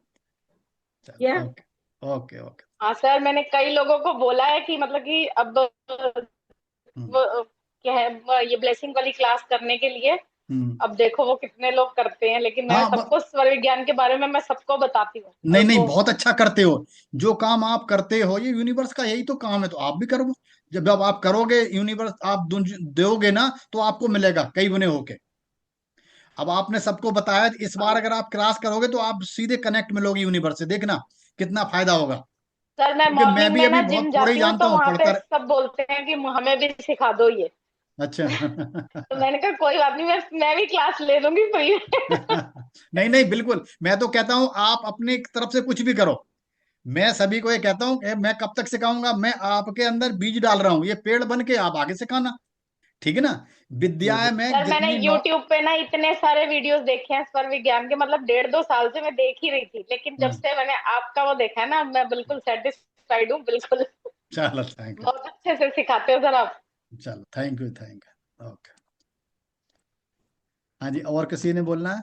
क्या? चलो ओके, ओके ओके। हाँ सर, मैंने कई लोगों को बोला है कि मतलब कि अब हम्म वो क्या है ये ब्लेसिंग वाली क्लास करने के लिए। हम्म। अब देखो वो कितने लोग करते हैं, लेकिन मैं हाँ, सबको स्वर विज्ञान के बारे में मैं सबको बताती हूँ और नहीं नहीं, उनको। बहुत अच्छा करते हो। जो काम आप करते हो, ये यूनिवर्स का यही तो काम है, तो आप भी करो। जब आप करोगे, यूनिवर्स आप दोगे ना, तो आपको मिलेगा कई गुने होके। अब आपने सबको बताया, इस बार अगर आप क्लास करोगे तो आप सीधे कनेक्ट मिलोगे यूनिवर्स से, देखना कितना फायदा होगा। सर मैं क्योंकि मैं मॉर्निंग भी में अभी ना बहुत जिम थोड़ा ही जाती हूँ जानता तो हूँ वहां पे पढ़कर। सब बोलते हैं कि हमें भी सिखा दो ये। अच्छा। तो मैंने कहा कोई बात नहीं, मैं भी क्लास ले लूंगी फ्री में। नहीं नहीं, बिल्कुल, मैं तो कहता हूँ आप अपनी तरफ से कुछ भी करो। मैं सभी को ये कहता हूँ कि मैं कब तक सिखाऊंगा, मैं आपके अंदर बीज डाल रहा हूँ, ये पेड़ बन के आप आगे सिखाना। ठीक है ना। विद्या में सर मैंने जितनी यूट्यूब पे ना इतने सारे वीडियोस देखे हैं स्वर विज्ञान के, मतलब 1.5-2 साल से मैं देख ही रही थी, लेकिन जब से मैंने आपका वो देखा है ना, मैं बिल्कुल सेटिस्फाइड हूँ, बिल्कुल। चलो थैंक यू। बहुत अच्छे से सिखाते हो सर आप। चलो thank you, thank you, okay. हाँ जी, और किसी ने बोलना है?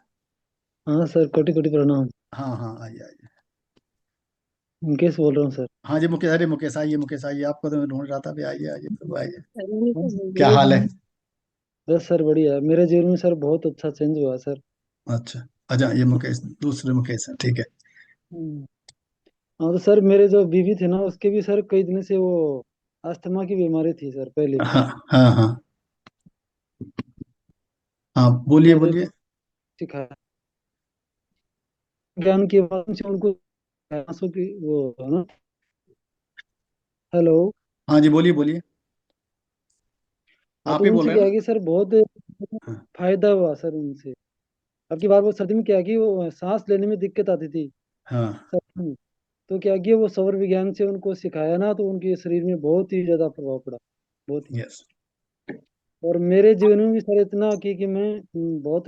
हाँ सर, कोटि कोटि प्रणाम। हाँ हाँ, आइए आइए। मुकेश बोल रहा हूँ सर। हाँ जी मुकेश, अरे मुकेश आइए, मुकेश आइए, आपको तो मैं ढूंढ रहा था भी, आइए आइए प्रभु आइए। क्या हाल है? बस सर बढ़िया, मेरे जीवन में सर बहुत अच्छा चेंज हुआ सर। अच्छा अच्छा, ये मुकेश, दूसरे मुकेश है, ठीक है। हम्म। हाँ तो सर, मेरे जो बीवी थे ना, उसके भी सर कई दिन से वो अस्थमा की बीमारी थी सर पहले। हाँ हाँ हाँ हाँ, बोलिए मैंने बोलिए। तो सिखाया ज्ञान के माध्यम से उनको, आंसू की वो है ना। हेलो। हाँ जी, बोलिए बोलिए, हाँ आप तो ही बोल उनसे रहे हैं क्या ना? है कि सर बहुत हाँ फायदा हुआ सर उनसे। अब की बार वो सर्दी में क्या है कि वो सांस लेने में दिक्कत आती थी हाँ। सर्दी में। तो क्या किया, वो सौर विज्ञान से उनको सिखाया ना, तो उनके शरीर में बहुत ही ज्यादा प्रभाव पड़ा, बहुत ही। यस। और मेरे जीवन में भी सर इतना कि मैं बहुत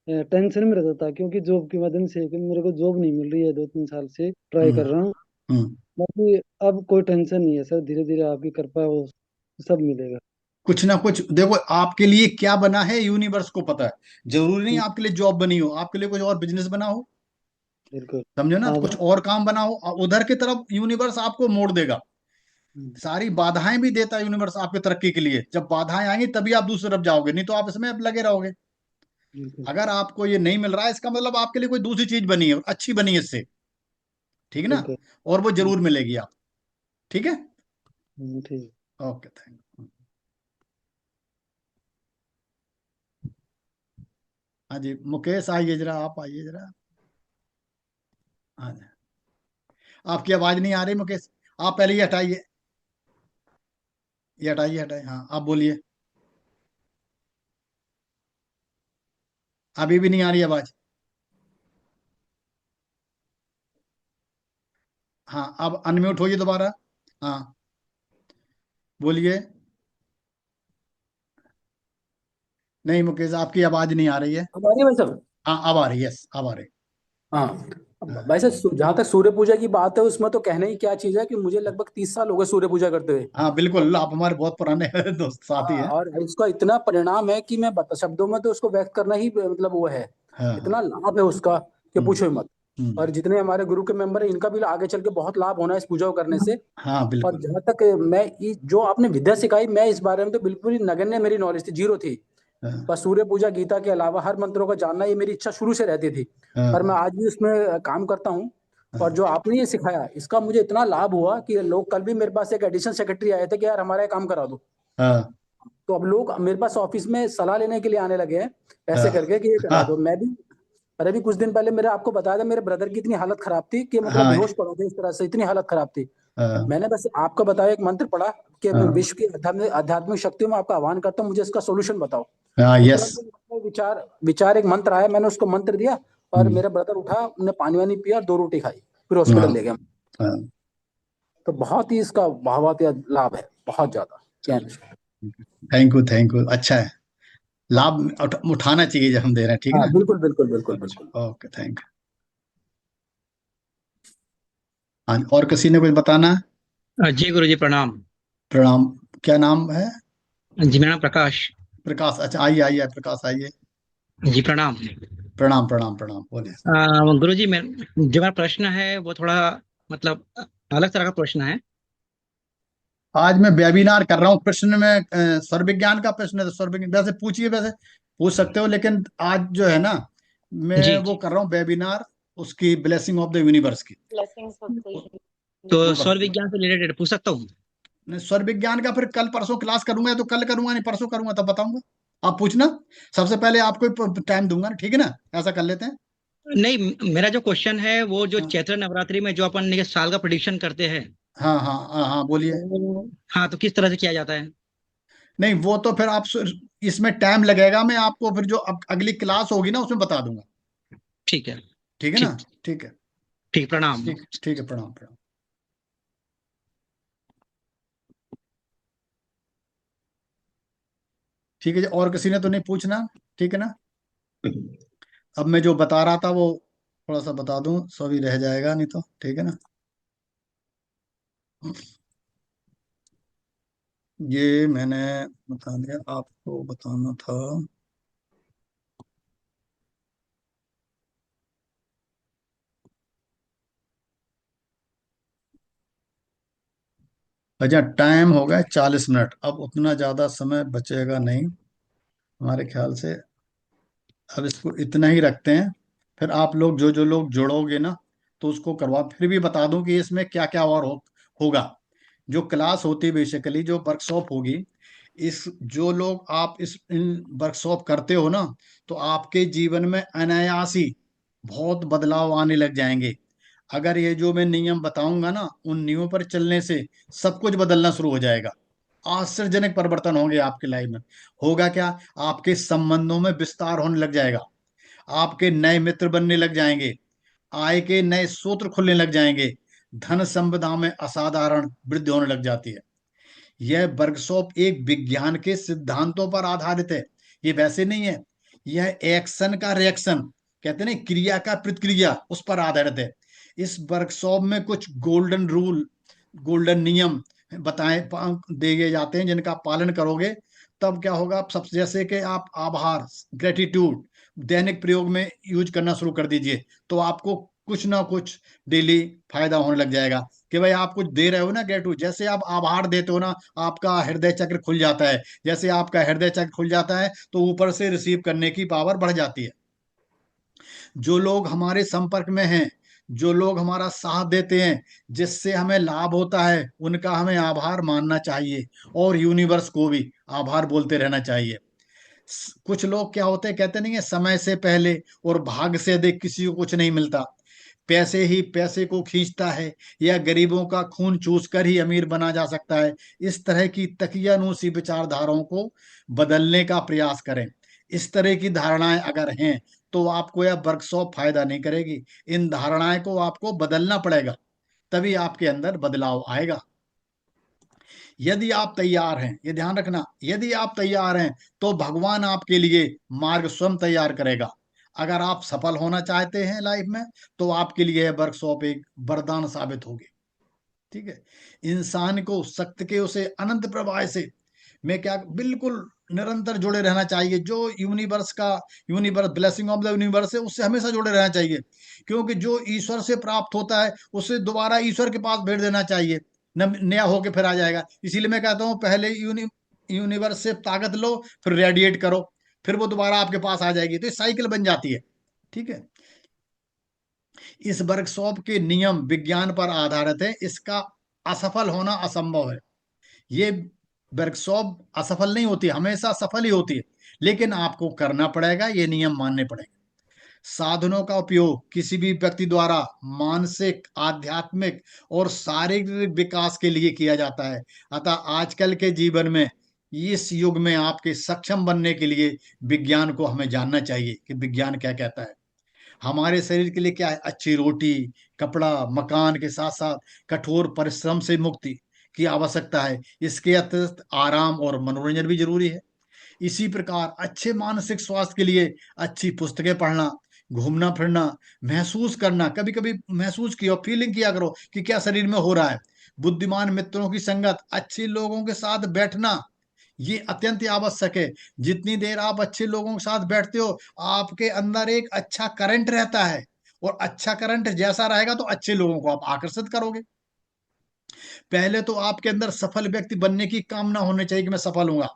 टेंशन में रहता था, क्योंकि जॉब के माध्यम से कि मेरे को जॉब नहीं मिल रही है, 2-3 साल से ट्राई हम्म कर रहा हूँ। हम्म। बाकी अब कोई टेंशन नहीं है सर, धीरे धीरे आपकी कृपा वो सब मिलेगा। कुछ ना कुछ देखो, आपके लिए क्या बना है यूनिवर्स को पता है। जरूरी नहीं हम्म, आपके लिए जॉब बनी हो, आपके लिए कुछ और बिजनेस बना हो, बिल्कुल। समझो ना, हाँ तो कुछ और काम बना हो, उधर की तरफ यूनिवर्स आपको मोड़ देगा। हम्म, सारी बाधाएं भी देता है यूनिवर्स आपके तरक्की के लिए, जब बाधाएं आएंगी तभी आप दूसरी तरफ जाओगे, नहीं तो आप इसमें अब लगे रहोगे। बिल्कुल। अगर आपको ये नहीं मिल रहा है, इसका मतलब आपके लिए कोई दूसरी चीज बनी है और अच्छी बनी है इससे। ठीक है ना। बिल्कुल। और वो हम्म, जरूर मिलेगी आप। ठीक है। ठीक। Okay, thank you. हाँ जी मुकेश, आइए जरा, आप आइए जरा। हाँ जी, आपकी आवाज नहीं आ रही मुकेश, आप पहले ये हटाइए, ये हटाइए हटाइए, हाँ आप बोलिए। अभी भी नहीं आ रही आवाज। हाँ, अब अनम्यूट होइए दोबारा। हाँ, बोलिए। नहीं मुकेश, आपकी आवाज नहीं आ रही है। अब आ रही है भाई साहब? हाँ अब आ रही है, यस अब आ रही हाँ। अब है। भाई साहब, जहाँ तक सूर्य पूजा की बात है, उसमें तो कहने ही क्या चीज है कि मुझे लगभग 30 साल हो गए सूर्य पूजा करते हुए। हाँ बिल्कुल, आप हमारे बहुत पुराने दोस्त साथी हाँ, हैं। और इसका इतना परिणाम है कि मैं बता शब्दों में तो उसको व्यक्त करना ही मतलब वो है। हाँ हाँ। इतना लाभ है उसका कि हम्म पूछो ही मत। हम्म। और जितने हमारे गुरु के मेंबर हैं, इनका भी आगे चल के बहुत लाभ होना है इस पूजा को करने से। हाँ और बिल्कुल। जहाँ तक मैं जो आपने विद्या सिखाई, मैं इस बारे में तो बिल्कुल ही नगण्य मेरी नॉलेज थी, जीरो थी। हाँ बस सूर्य पूजा गीता के अलावा हर मंत्रों को जानना, ये मेरी इच्छा शुरू से रहती थी। पर मैं हाँ आज भी उसमें काम करता हूँ। और हाँ जो आपने ये सिखाया, इसका मुझे इतना लाभ हुआ कि लोग कल भी मेरे पास एक एडिशनल सेक्रेटरी आए थे कि यार हमारा ये काम करा दो। हाँ तो अब लोग मेरे पास ऑफिस में सलाह लेने के लिए आने लगे हैं, ऐसे हाँ करके कि ये करा दो। हाँ मैं भी, अरे भी कुछ दिन पहले मेरे आपको बताया था, मेरे ब्रदर की इतनी हालत खराब थी कि मतलब हाँ बेहोश पड़ा था, इस तरह से इतनी हालत खराब थी। हाँ मैंने बस आपका बताया एक मंत्र पढ़ा कि मैं हाँ विश्व की आध्यात्मिक शक्तियों में आपका आह्वान करता हूँ, मुझे इसका सोल्यूशन बताओ। हाँ, तो यस। तुरंत मेरे विचार विचार एक मंत्र आया, मैंने उसको मंत्र दिया। और हम्म, मेरा ब्रदर उठा, उन्हें पानी वानी पिया और 2 रोटी खाई, फिर हॉस्पिटल हाँ ले गया। हाँ। तो बहुत ही इसका बहुत ही लाभ है, बहुत ज्यादा। चलो, थैंक यू, अच्छा है। लाभ उठाना चाहिए जब हम दे रहे हैं, ठीक है हाँ, ना। बिल्कुल बिल्कुल बिल्कुल बिल्कुल। अच्छा, ओके, थैंक यू। हाँ, और किसी ने कुछ बताना है? जी गुरु जी प्रणाम। प्रणाम। क्या नाम है? जी मेरा नाम प्रकाश। प्रकाश, अच्छा, आइए आइए प्रकाश आइए। जी प्रणाम। प्रणाम प्रणाम प्रणाम, बोलिए। गुरु जी, जो मेरा प्रश्न है वो थोड़ा मतलब अलग तरह का प्रश्न है। आज मैं वेबिनार कर रहा हूँ, प्रश्न में स्वर विज्ञान का प्रश्न है, तो स्वर विज्ञान वैसे पूछिए, वैसे पूछ सकते हो, लेकिन आज जो है ना, मैं जी वो कर रहा हूँ वेबिनार, उसकी ब्लेसिंग ऑफ द यूनिवर्स की। ब्लेसिंग्स होती वो है। तो वो स्वर कर, विज्ञान से रिलेटेड पूछ सकता हूँ? स्वर विज्ञान का फिर कल परसों क्लास करूंगा, तो कल करूंगा नहीं परसों करूंगा, तब बताऊंगा। आप पूछना, सबसे पहले आपको टाइम दूंगा ना, ठीक है ना, ऐसा कर लेते हैं। नहीं, मेरा जो क्वेश्चन है वो जो हाँ चैत्र नवरात्रि में जो अपन ने साल का प्रेडिक्शन करते हैं, हाँ हाँ हाँ, हाँ बोलिए। तो हाँ, तो किस तरह से किया जाता है? नहीं, वो तो फिर आप इसमें टाइम लगेगा, मैं आपको फिर जो अगली क्लास होगी ना उसमें बता दूंगा। ठीक है। ठीक है ना? ठीक। ठीक है। ठीक, प्रणाम। ठीक ठीक है, प्रणाम प्रणाम। ठीक है जी, और किसी ने तो नहीं पूछना? ठीक है ना? अब मैं जो बता रहा था वो थोड़ा सा बता दूं, सभी रह जाएगा नहीं तो। ठीक है ना? ये मैंने बता दिया, आपको बताना था। अच्छा, टाइम हो गया 40 मिनट, अब उतना ज्यादा समय बचेगा नहीं हमारे ख्याल से। अब इसको इतना ही रखते हैं। फिर आप लोग जो जो लोग जुड़ोगे ना तो उसको करवा, फिर भी बता दूं कि इसमें क्या क्या और होगा। जो क्लास होती है, बेसिकली जो वर्कशॉप होगी, इस जो लोग आप इस इन वर्कशॉप करते हो ना, तो आपके जीवन में अनायास ही बहुत बदलाव आने लग जाएंगे। अगर ये जो मैं नियम बताऊंगा ना, उन नियमों पर चलने से सब कुछ बदलना शुरू हो जाएगा। आश्चर्यजनक परिवर्तन होंगे आपकी लाइफ में। होगा क्या? आपके संबंधों में विस्तार होने लग जाएगा, आपके नए मित्र बनने लग जाएंगे, आय के नए सूत्र खुलने लग जाएंगे, धन संपदा में असाधारण वृद्धि होने लग जाती है। यह वर्कशॉप एक विज्ञान के सिद्धांतों पर आधारित है। ये वैसे नहीं है, यह एक्शन का रिएक्शन, कहते हैं ना, क्रिया का प्रतिक्रिया, उस पर आधारित है। इस वर्कशॉप में कुछ गोल्डन रूल, गोल्डन नियम बताए दिए जाते हैं, जिनका पालन करोगे तब क्या होगा। आप सब, जैसे कि आप आभार, ग्रेटिट्यूड दैनिक प्रयोग में यूज करना शुरू कर दीजिए, तो आपको कुछ ना कुछ डेली फायदा होने लग जाएगा। कि भाई आप कुछ दे रहे हो ना ग्रेटिट्यूड, जैसे आप आभार देते हो ना, आपका हृदय चक्र खुल जाता है। जैसे आपका हृदय चक्र खुल जाता है तो ऊपर से रिसीव करने की पावर बढ़ जाती है। जो लोग हमारे संपर्क में हैं, जो लोग हमारा साथ देते हैं, जिससे हमें लाभ होता है, उनका हमें आभार मानना चाहिए और यूनिवर्स को भी आभार बोलते रहना चाहिए। कुछ लोग क्या होते हैं, कहते नहीं है, समय से पहले और भाग्य से अधिक किसी को कुछ नहीं मिलता। पैसे ही पैसे को खींचता है, या गरीबों का खून चूस कर ही अमीर बना जा सकता है। इस तरह की तकियानूसी विचारधाराओं को बदलने का प्रयास करें। इस तरह की धारणाएं अगर हैं तो आपको यह वर्कशॉप फायदा नहीं करेगी। इन धारणाएं को आपको बदलना पड़ेगा, तभी आपके अंदर बदलाव आएगा। यदि आप तैयार हैं, ये ध्यान रखना, यदि आप तैयार हैं तो भगवान आपके लिए मार्ग स्वयं तैयार करेगा। अगर आप सफल होना चाहते हैं लाइफ में, तो आपके लिए यह वर्कशॉप एक वरदान साबित होगी। ठीक है? इंसान को सत्य के उसे अनंत प्रवाह से में क्या बिल्कुल निरंतर जुड़े रहना चाहिए। जो universe blessing of the universe है, उससे हमेशा जुड़े रहना चाहिए। क्योंकि जो ईश्वर से प्राप्त होता है उसे दोबारा ईश्वर के पास भेज देना चाहिए, नया होके फिर आ जाएगा। इसीलिए मैं कहता हूँ, पहले यूनिवर्स से ताकत लो, फिर रेडिएट करो, फिर वो दोबारा आपके पास आ जाएगी, तो ये साइकिल बन जाती है। ठीक है? इस वर्कशॉप के नियम विज्ञान पर आधारित है, इसका असफल होना असंभव है। ये वर्कशॉप असफल नहीं होती, हमेशा सफल ही होती है, लेकिन आपको करना पड़ेगा, ये नियम मानने पड़ेंगे। साधनों का उपयोग किसी भी व्यक्ति द्वारा मानसिक, आध्यात्मिक और शारीरिक विकास के लिए किया जाता है। अतः आजकल के जीवन में, इस युग में आपके सक्षम बनने के लिए विज्ञान को हमें जानना चाहिए कि विज्ञान क्या कहता है। हमारे शरीर के लिए क्या है? अच्छी रोटी, कपड़ा, मकान के साथ साथ कठोर परिश्रम से मुक्ति की आवश्यकता है। इसके अतिरिक्त आराम और मनोरंजन भी जरूरी है। इसी प्रकार अच्छे मानसिक स्वास्थ्य के लिए अच्छी पुस्तकें पढ़ना, घूमना फिरना, महसूस करना, कभी कभी महसूस किया, फीलिंग किया करो कि क्या शरीर में हो रहा है। बुद्धिमान मित्रों की संगत, अच्छे लोगों के साथ बैठना, ये अत्यंत ही आवश्यक है। जितनी देर आप अच्छे लोगों के साथ बैठते हो, आपके अंदर एक अच्छा करंट रहता है, और अच्छा करंट जैसा रहेगा तो अच्छे लोगों को आप आकर्षित करोगे। पहले तो आपके अंदर सफल व्यक्ति बनने की कामना होनी चाहिए कि मैं सफल हूंगा।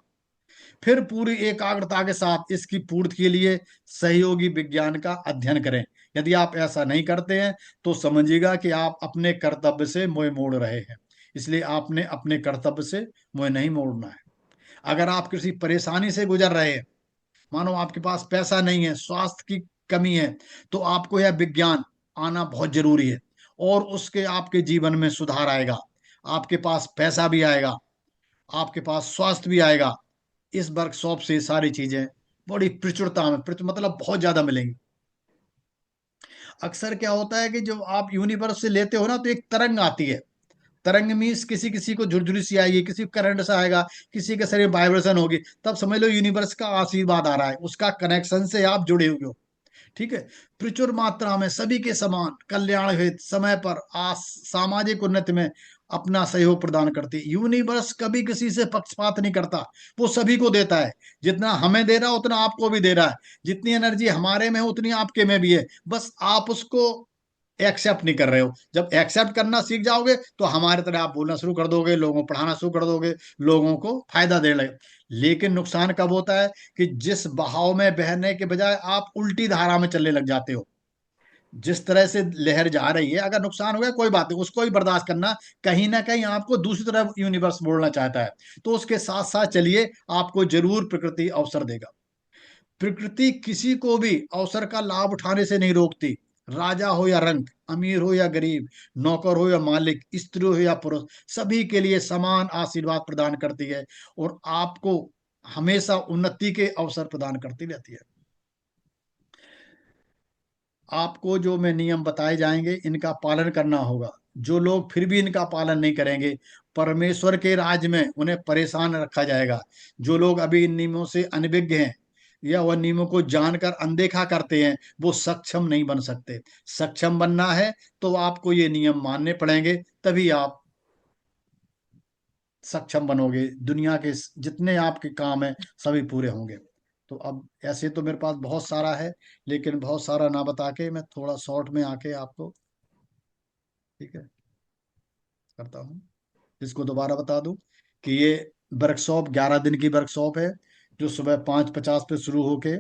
फिर पूरी एकाग्रता के साथ इसकी पूर्ति के लिए सहयोगी विज्ञान का अध्ययन करें। यदि आप ऐसा नहीं करते हैं तो समझिएगा कि आप अपने कर्तव्य से मोह मोड़ रहे हैं। इसलिए आपने अपने कर्तव्य से मोह नहीं मोड़ना है। अगर आप किसी परेशानी से गुजर रहे हैं, मानो आपके पास पैसा नहीं है, स्वास्थ्य की कमी है, तो आपको यह विज्ञान आना बहुत जरूरी है, और उसके आपके जीवन में सुधार आएगा। आपके पास पैसा भी आएगा, आपके पास स्वास्थ्य भी आएगा, इस वर्कशॉप से सारी चीजें बड़ी प्रचुरता में मतलब बहुत ज्यादा मिलेंगी। अक्सर क्या होता है कि जब आप यूनिवर्स से लेते हो ना, तो एक तरंग आती है। तरंग मीन्स किसी किसी को झुरझुरी सी आएगी, किसी को करंट सा आएगा, किसी के शरीर वाइब्रेशन होगी, तब समझ लो यूनिवर्स का आशीर्वाद आ रहा है, उसका कनेक्शन से आप जुड़े हुए हो। ठीक है। प्रचुर मात्रा में सभी के समान कल्याण हित समय पर सामाजिक उन्नति में अपना सहयोग प्रदान करती है। यूनिवर्स कभी किसी से पक्षपात नहीं करता, वो सभी को देता है। जितना हमें दे रहा है उतना आपको भी दे रहा है। जितनी एनर्जी हमारे में है उतनी आपके में भी है, बस आप उसको एक्सेप्ट नहीं कर रहे हो। जब एक्सेप्ट करना सीख जाओगे तो हमारे तरह आप बोलना शुरू कर दोगे, लोगों को पढ़ाना शुरू कर दोगे, लोगों को फायदा देने लगे। लेकिन नुकसान कब होता है कि जिस बहाव में बहने के बजाय आप उल्टी धारा में चलने लग जाते हो। जिस तरह से लहर जा रही है, अगर नुकसान हो गया कोई बात नहीं, उसको ही बर्दाश्त करना। कहीं ना कहीं आपको दूसरी तरफ यूनिवर्स बोलना चाहता है, तो उसके साथ साथ चलिए, आपको जरूर प्रकृति अवसर देगा। प्रकृति किसी को भी अवसर का लाभ उठाने से नहीं रोकती। राजा हो या रंक, अमीर हो या गरीब, नौकर हो या मालिक, स्त्री हो या पुरुष, सभी के लिए समान आशीर्वाद प्रदान करती है और आपको हमेशा उन्नति के अवसर प्रदान करती रहती है। आपको जो मैं नियम बताए जाएंगे इनका पालन करना होगा। जो लोग फिर भी इनका पालन नहीं करेंगे, परमेश्वर के राज में उन्हें परेशान रखा जाएगा। जो लोग अभी इन नियमों से अनभिज्ञ हैं या वह नियमों को जानकर अनदेखा करते हैं, वो सक्षम नहीं बन सकते। सक्षम बनना है तो आपको ये नियम मानने पड़ेंगे, तभी आप सक्षम बनोगे। दुनिया के जितने आपके काम हैं सभी पूरे होंगे। तो अब ऐसे तो मेरे पास बहुत सारा है, लेकिन बहुत सारा ना बता के मैं थोड़ा शॉर्ट में आके आपको, ठीक है, करता हूँ। इसको दोबारा बता दूं कि ये वर्कशॉप 11 दिन की वर्कशॉप है, जो सुबह 5:50 पे शुरू होके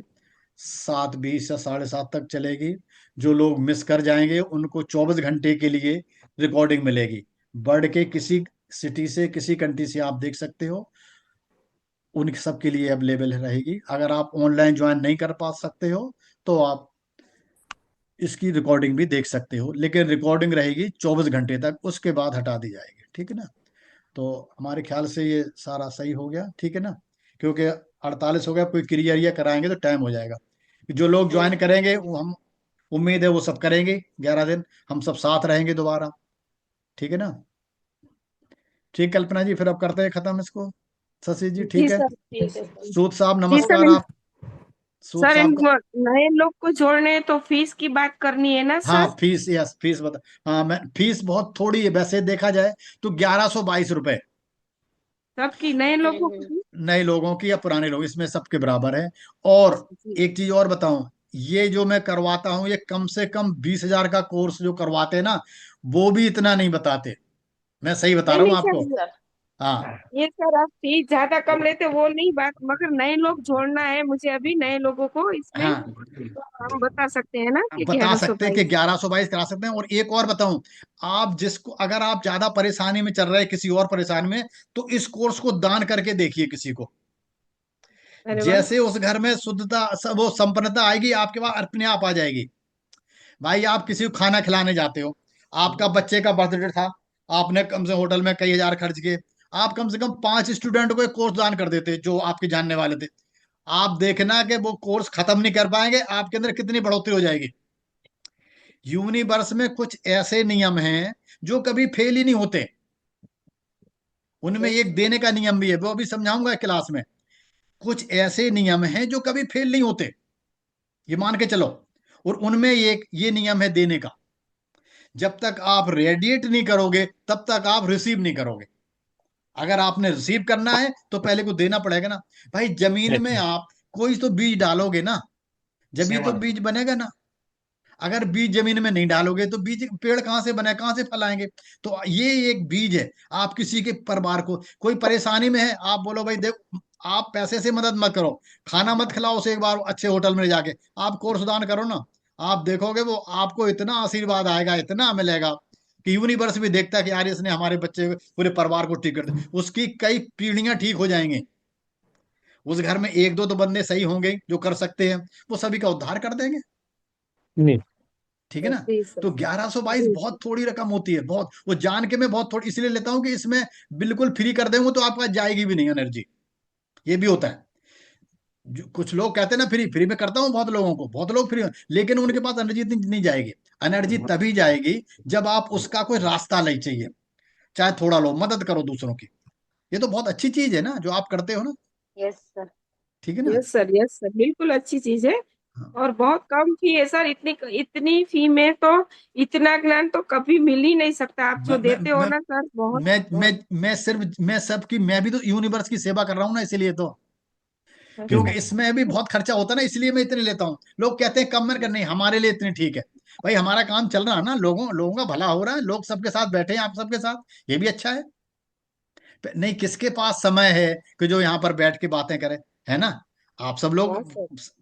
7:20 या 7:30 तक चलेगी। जो लोग मिस कर जाएंगे उनको 24 घंटे के लिए रिकॉर्डिंग मिलेगी। वर्ल्ड के किसी सिटी से, किसी कंट्री से आप देख सकते हो, उन सब के लिए अवेलेबल रहेगी। अगर आप ऑनलाइन ज्वाइन नहीं कर पा सकते हो तो आप इसकी रिकॉर्डिंग भी देख सकते हो, लेकिन रिकॉर्डिंग रहेगी 24 घंटे तक, उसके बाद हटा दी जाएगी। ठीक है ना। तो हमारे ख्याल से ये सारा सही हो गया, ठीक है ना। क्योंकि 48 हो गया, कोई क्रिया कराएंगे तो टाइम हो जाएगा। जो लोग ज्वाइन करेंगे वो, हम उम्मीद है वो सब करेंगे। 11 दिन हम सब साथ रहेंगे दोबारा, ठीक है ना। ठीक कल्पना जी, फिर अब करते हैं खत्म इसको। शशि जी ठीक है। ठीक है सर। सूद साहब जी सर, नमस्कार। आप सूद सर साहब का, नए लोग को जोड़ने हैं तो फीस की बात करनी है ना हाँ सर? फीस, यस फीस बता। हाँ, मैं फीस बहुत थोड़ी है वैसे देखा जाए तो 1122 रुपए, सबकी, नए लोगों की? नए लोगों की या पुराने लोग, इसमें सबके बराबर है। और जी। एक चीज और बताऊं, ये जो मैं करवाता हूं ये कम से कम 20,000 का कोर्स जो करवाते हैं ना, वो भी इतना नहीं बताते। मैं सही बता नहीं रहा हूँ नहीं आपको। सर, हाँ ये सर आप फीस ज्यादा कम लेते वो नहीं बात, मगर नए लोग जोड़ना है मुझे अभी, नए लोगों को इसमें, हाँ, तो हम बता सकते हैं ना कि बता ग्यारह सौ सकते हैं कि बाईस 1122 करा सकते हैं। और एक और बताऊं, आप जिसको, अगर आप ज्यादा परेशानी में चल रहे हैं, किसी और परेशानी में, तो इस कोर्स को दान करके देखिए किसी को। अरे वाह। जैसे उस घर में शुद्धता, वो संपन्नता आएगी, आपके पास अपने आप आ जाएगी। भाई आप किसी को खाना खिलाने जाते हो, आपका बच्चे का बर्थडे था, आपने कम से होटल में कई हजार खर्च किए, आप कम से कम 5 स्टूडेंट को एक कोर्स दान कर देते जो आपके जानने वाले थे। आप देखना कि वो कोर्स खत्म नहीं कर पाएंगे, आपके अंदर कितनी बढ़ोतरी हो जाएगी। यूनिवर्स में कुछ ऐसे नियम हैं जो कभी फेल ही नहीं होते। उनमें एक देने का नियम भी है, वो अभी समझाऊंगा क्लास में। कुछ ऐसे नियम हैं जो कभी फेल नहीं होते, ये मान के चलो। और उनमें एक ये नियम है देने का। जब तक आप रेडिएट नहीं करोगे तब तक आप रिसीव नहीं करोगे। अगर आपने रिसीव करना है तो पहले को देना पड़ेगा ना। भाई जमीन में आप कोई तो बीज डालोगे ना, जब तो बीज बनेगा ना। अगर बीज जमीन में नहीं डालोगे तो बीज, पेड़ कहाँ से बने, कहाँ से फल आएंगे। तो ये एक बीज है। आप किसी के परिवार को, कोई परेशानी में है, आप बोलो भाई देखो, आप पैसे से मदद मत करो, खाना मत खिलाओ उसे एक बार अच्छे होटल में जाके, आप कोर्स दान करो ना। आप देखोगे वो आपको इतना आशीर्वाद आएगा, इतना मिलेगा कि यूनिवर्स भी देखता है कि यार इसने हमारे बच्चे पूरे परिवार को ठीक कर दिया, उसकी कई पीढ़ियां ठीक हो जाएंगी। उस घर में एक दो तो बंदे सही होंगे जो कर सकते हैं, वो सभी का उद्धार कर देंगे। नहीं, ठीक है ना। जी सर। तो 1122 जी बहुत थोड़ी रकम होती है, बहुत, वो जान के मैं बहुत थोड़ी इसलिए लेता हूं कि इसमें बिल्कुल फ्री कर देंगे तो आपका जाएगी भी नहीं एनर्जी, ये भी होता है। कुछ लोग कहते हैं ना फ्री फ्री में करता हूँ बहुत लोगों को, बहुत लोग फ्री, लेकिन उनके पास एनर्जी नहीं जाएगी। एनर्जी तभी जाएगी जब आप उसका कोई रास्ता ले चाहिए, चाहे थोड़ा लो, मदद करो दूसरों की। ये तो बहुत अच्छी चीज है ना जो आप करते हो ना, यस सर। ठीक है ना। यस सर, बिल्कुल अच्छी चीज है। हाँ। और बहुत कम फी है सर, इतनी फी में तो इतना ज्ञान तो कभी मिल ही नहीं सकता। आप जो मैं देते हो ना सर, बहुत मैं मैं बहुत मैं सिर्फ मैं सबकी, मैं भी तो यूनिवर्स की सेवा कर रहा हूँ ना, इसीलिए तो, क्योंकि इसमें भी बहुत खर्चा होता है ना, इसलिए मैं इतने लेता हूँ। लोग कहते हैं कम में कर, नहीं हमारे लिए इतनी ठीक है। भाई हमारा काम चल रहा है ना, लोगों लोगों का भला हो रहा है, लोग सबके साथ बैठे हैं, आप सबके साथ, ये भी अच्छा है। नहीं किसके पास समय है कि जो यहाँ पर बैठ के बातें करे, है ना। आप सब लोग हाँ सर।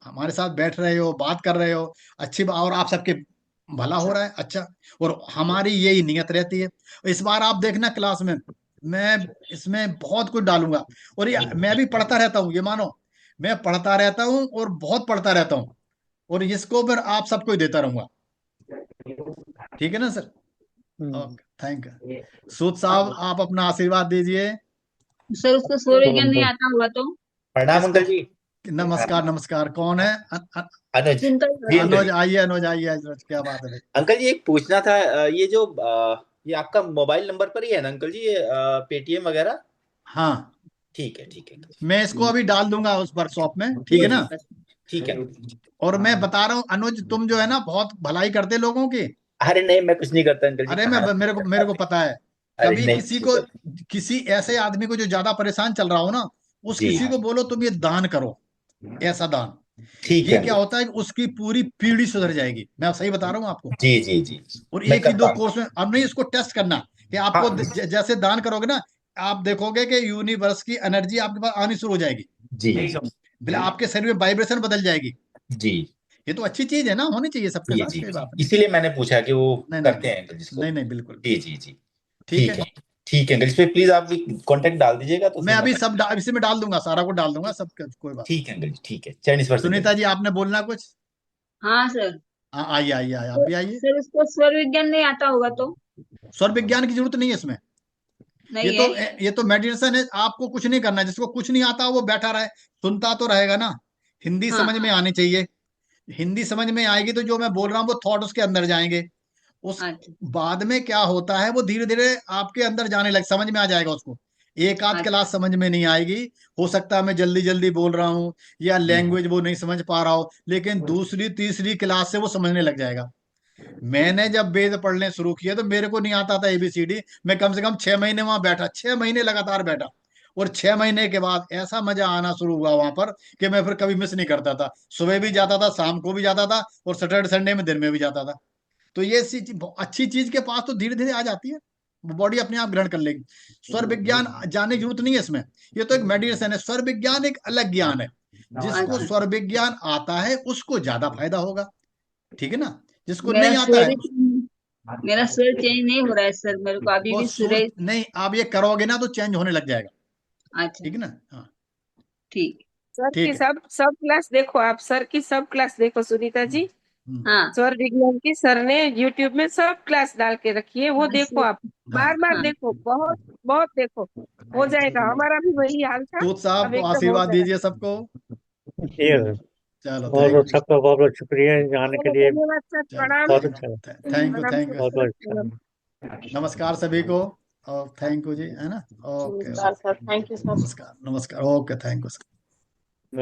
हमारे साथ बैठ रहे हो, बात कर रहे हो, अच्छी बात, और आप सबके भला हो रहा है, अच्छा। और हमारी यही नियत रहती है। इस बार आप देखना क्लास में मैं इसमें बहुत कुछ डालूंगा, और ये मैं भी पढ़ता रहता हूँ, ये मानो, मैं पढ़ता रहता हूँ और बहुत पढ़ता रहता हूँ, और इसको फिर आप सबको ही देता रहूंगा, ठीक है ना sir. Okay, thank you. Sood साहब आप अपना आशीर्वाद दीजिए। सर उसको सौर विज्ञान नहीं आता होगा तो? प्रणाम अंकल जी। नमस्कार नमस्कार, कौन है? अनुज जी अंकल अनुज, जी। आइए अनुज, आइए अनुज, क्या बात है भाई। अंकल जी एक पूछना था, ये जो ये आपका मोबाइल नंबर पर ही है ना अंकल जी, ये पेटीएम वगैरह? हाँ, ठीक है मैं इसको अभी डाल दूंगा उस वर्कशॉप में, ठीक है ना। ठीक है। और मैं बता रहा हूँ अनुज, तुम जो है ना बहुत भलाई करते लोगों की। अरे नहीं, मैं कुछ नहीं करता अंकल जी, अरे मैं, खाना मेरे को पता है। अरे कभी नहीं किसी कुछ को, नहीं करता। किसी ऐसे आदमी को जो ज्यादा परेशान चल रहा हो ना, उस जी किसी को बोलो तुम ये दान करो, ऐसा दान। ठीक ये है क्या होता है कि उसकी पूरी पीढ़ी सुधर जाएगी, मैं सही बता रहा हूँ आपको। जी और मैं एक ही करता दो हूँ। कोर्स में, अब नहीं, इसको टेस्ट करना कि आपको हाँ जैसे दान करोगे ना, आप देखोगे कि यूनिवर्स की एनर्जी आपके पास आनी शुरू हो जाएगी, जी बिल्कुल आपके शरीर में वाइब्रेशन बदल जाएगी। जी ये तो अच्छी चीज है ना, होनी चाहिए सबके साथ, जी कोई बात नहीं। इसीलिए मैंने पूछा कि वो नहीं नहीं करते नहीं हैं अंकल जिसको। नहीं नहीं, बिल्कुल जी ठीक ठीक है। है। ठीक है अंकल, इस पे प्लीज आप कांटेक्ट डाल दीजिएगा तो मैं फिर मैं अभी सब इसी में डाल दूंगा, सारा को डाल दूंगा सब, कोई बात ठीक है अंकल जी, ठीक है, चरण स्पर्श अंकल सुनीता जी। जी आपने बोलना कुछ? हाँ सर। हाँ, आइए आइए आइए, आप तो भी आइए। सर उसको स्वर विज्ञान नहीं आता होगा तो? स्वर विज्ञान की जरूरत नहीं है इसमें। ये नहीं तो है। ये तो मेडिटेशन है, आपको कुछ नहीं करना है। जिसको कुछ नहीं आता वो बैठा रहे, सुनता तो रहेगा ना। हिंदी हाँ समझ में आनी चाहिए, हिंदी समझ में आएगी तो जो मैं बोल रहा हूँ वो थॉट उसके अंदर जाएंगे। उस अच्छा बाद में क्या होता है, वो धीरे धीरे आपके अंदर जाने लग, समझ में आ जाएगा उसको। एक आध अच्छा। क्लास समझ में नहीं आएगी, हो सकता है मैं जल्दी जल्दी बोल रहा हूँ या लैंग्वेज वो नहीं समझ पा रहा हो, लेकिन दूसरी तीसरी क्लास से वो समझने लग जाएगा। मैंने जब वेद पढ़ने शुरू किया तो मेरे को नहीं आता था एबीसीडी, मैं कम से कम 6 महीने वहां बैठा, 6 महीने लगातार बैठा। और 6 महीने के बाद ऐसा मजा आना शुरू हुआ वहां पर कि मैं फिर कभी मिस नहीं करता था। सुबह भी जाता था, शाम को भी जाता था, और सैटरडे संडे में दिन में भी जाता था। तो ये अच्छी चीज के पास तो धीरे धीरे आ जाती है, बॉडी अपने आप ग्रहण कर लेगी। स्वर विज्ञान जानने की जरूरत नहीं है इसमें, ये तो एक मेडिटेशन है। स्वर विज्ञान एक अलग ज्ञान है, जिसको अच्छा। स्वर विज्ञान आता है उसको ज्यादा फायदा होगा, ठीक है ना। जिसको मेरा नहीं आता स्वर है ही मेरा स्वर चेंज नहीं हो रहा है सर, मेरे को अभी वो भी सूर सूर्य। नहीं, आप ये करोगे ना तो चेंज होने लग जाएगा, अच्छा। ठीक है ना। हाँ, ठीक। सर की ठीक है। सब सब क्लास देखो, आप सर की सब क्लास देखो सुनीता जी। हाँ स्वर विज्ञान की सर ने यूट्यूब में सब क्लास डाल के रखी है, वो देखो आप, बार बार हाँ देखो, बहुत बहुत देखो, हो जाएगा। हमारा भी वही हाल था, सूद साहब अब को एकदम हो आशीर्वाद जाएगा। दीजिए सबको। जी सर, चलो बहुत थैंक बहुत यू, सबका बहुत बहुत शुक्रिया जाने के चलो लिए। धन्यवाद सर, चलो प्रणाम। बहुत अच्छा लगा। थैंक यू, प्रणाम थैंक सर, यू। बहुत बहुत प्रणाम। अच्छा। नमस्कार सभी को, और थैंक यू जी, है ना। ओके नमस्कार सर, थैंक यू सर। नमस्कार नमस्कार, ओके, थैंक यू। नमस्कार।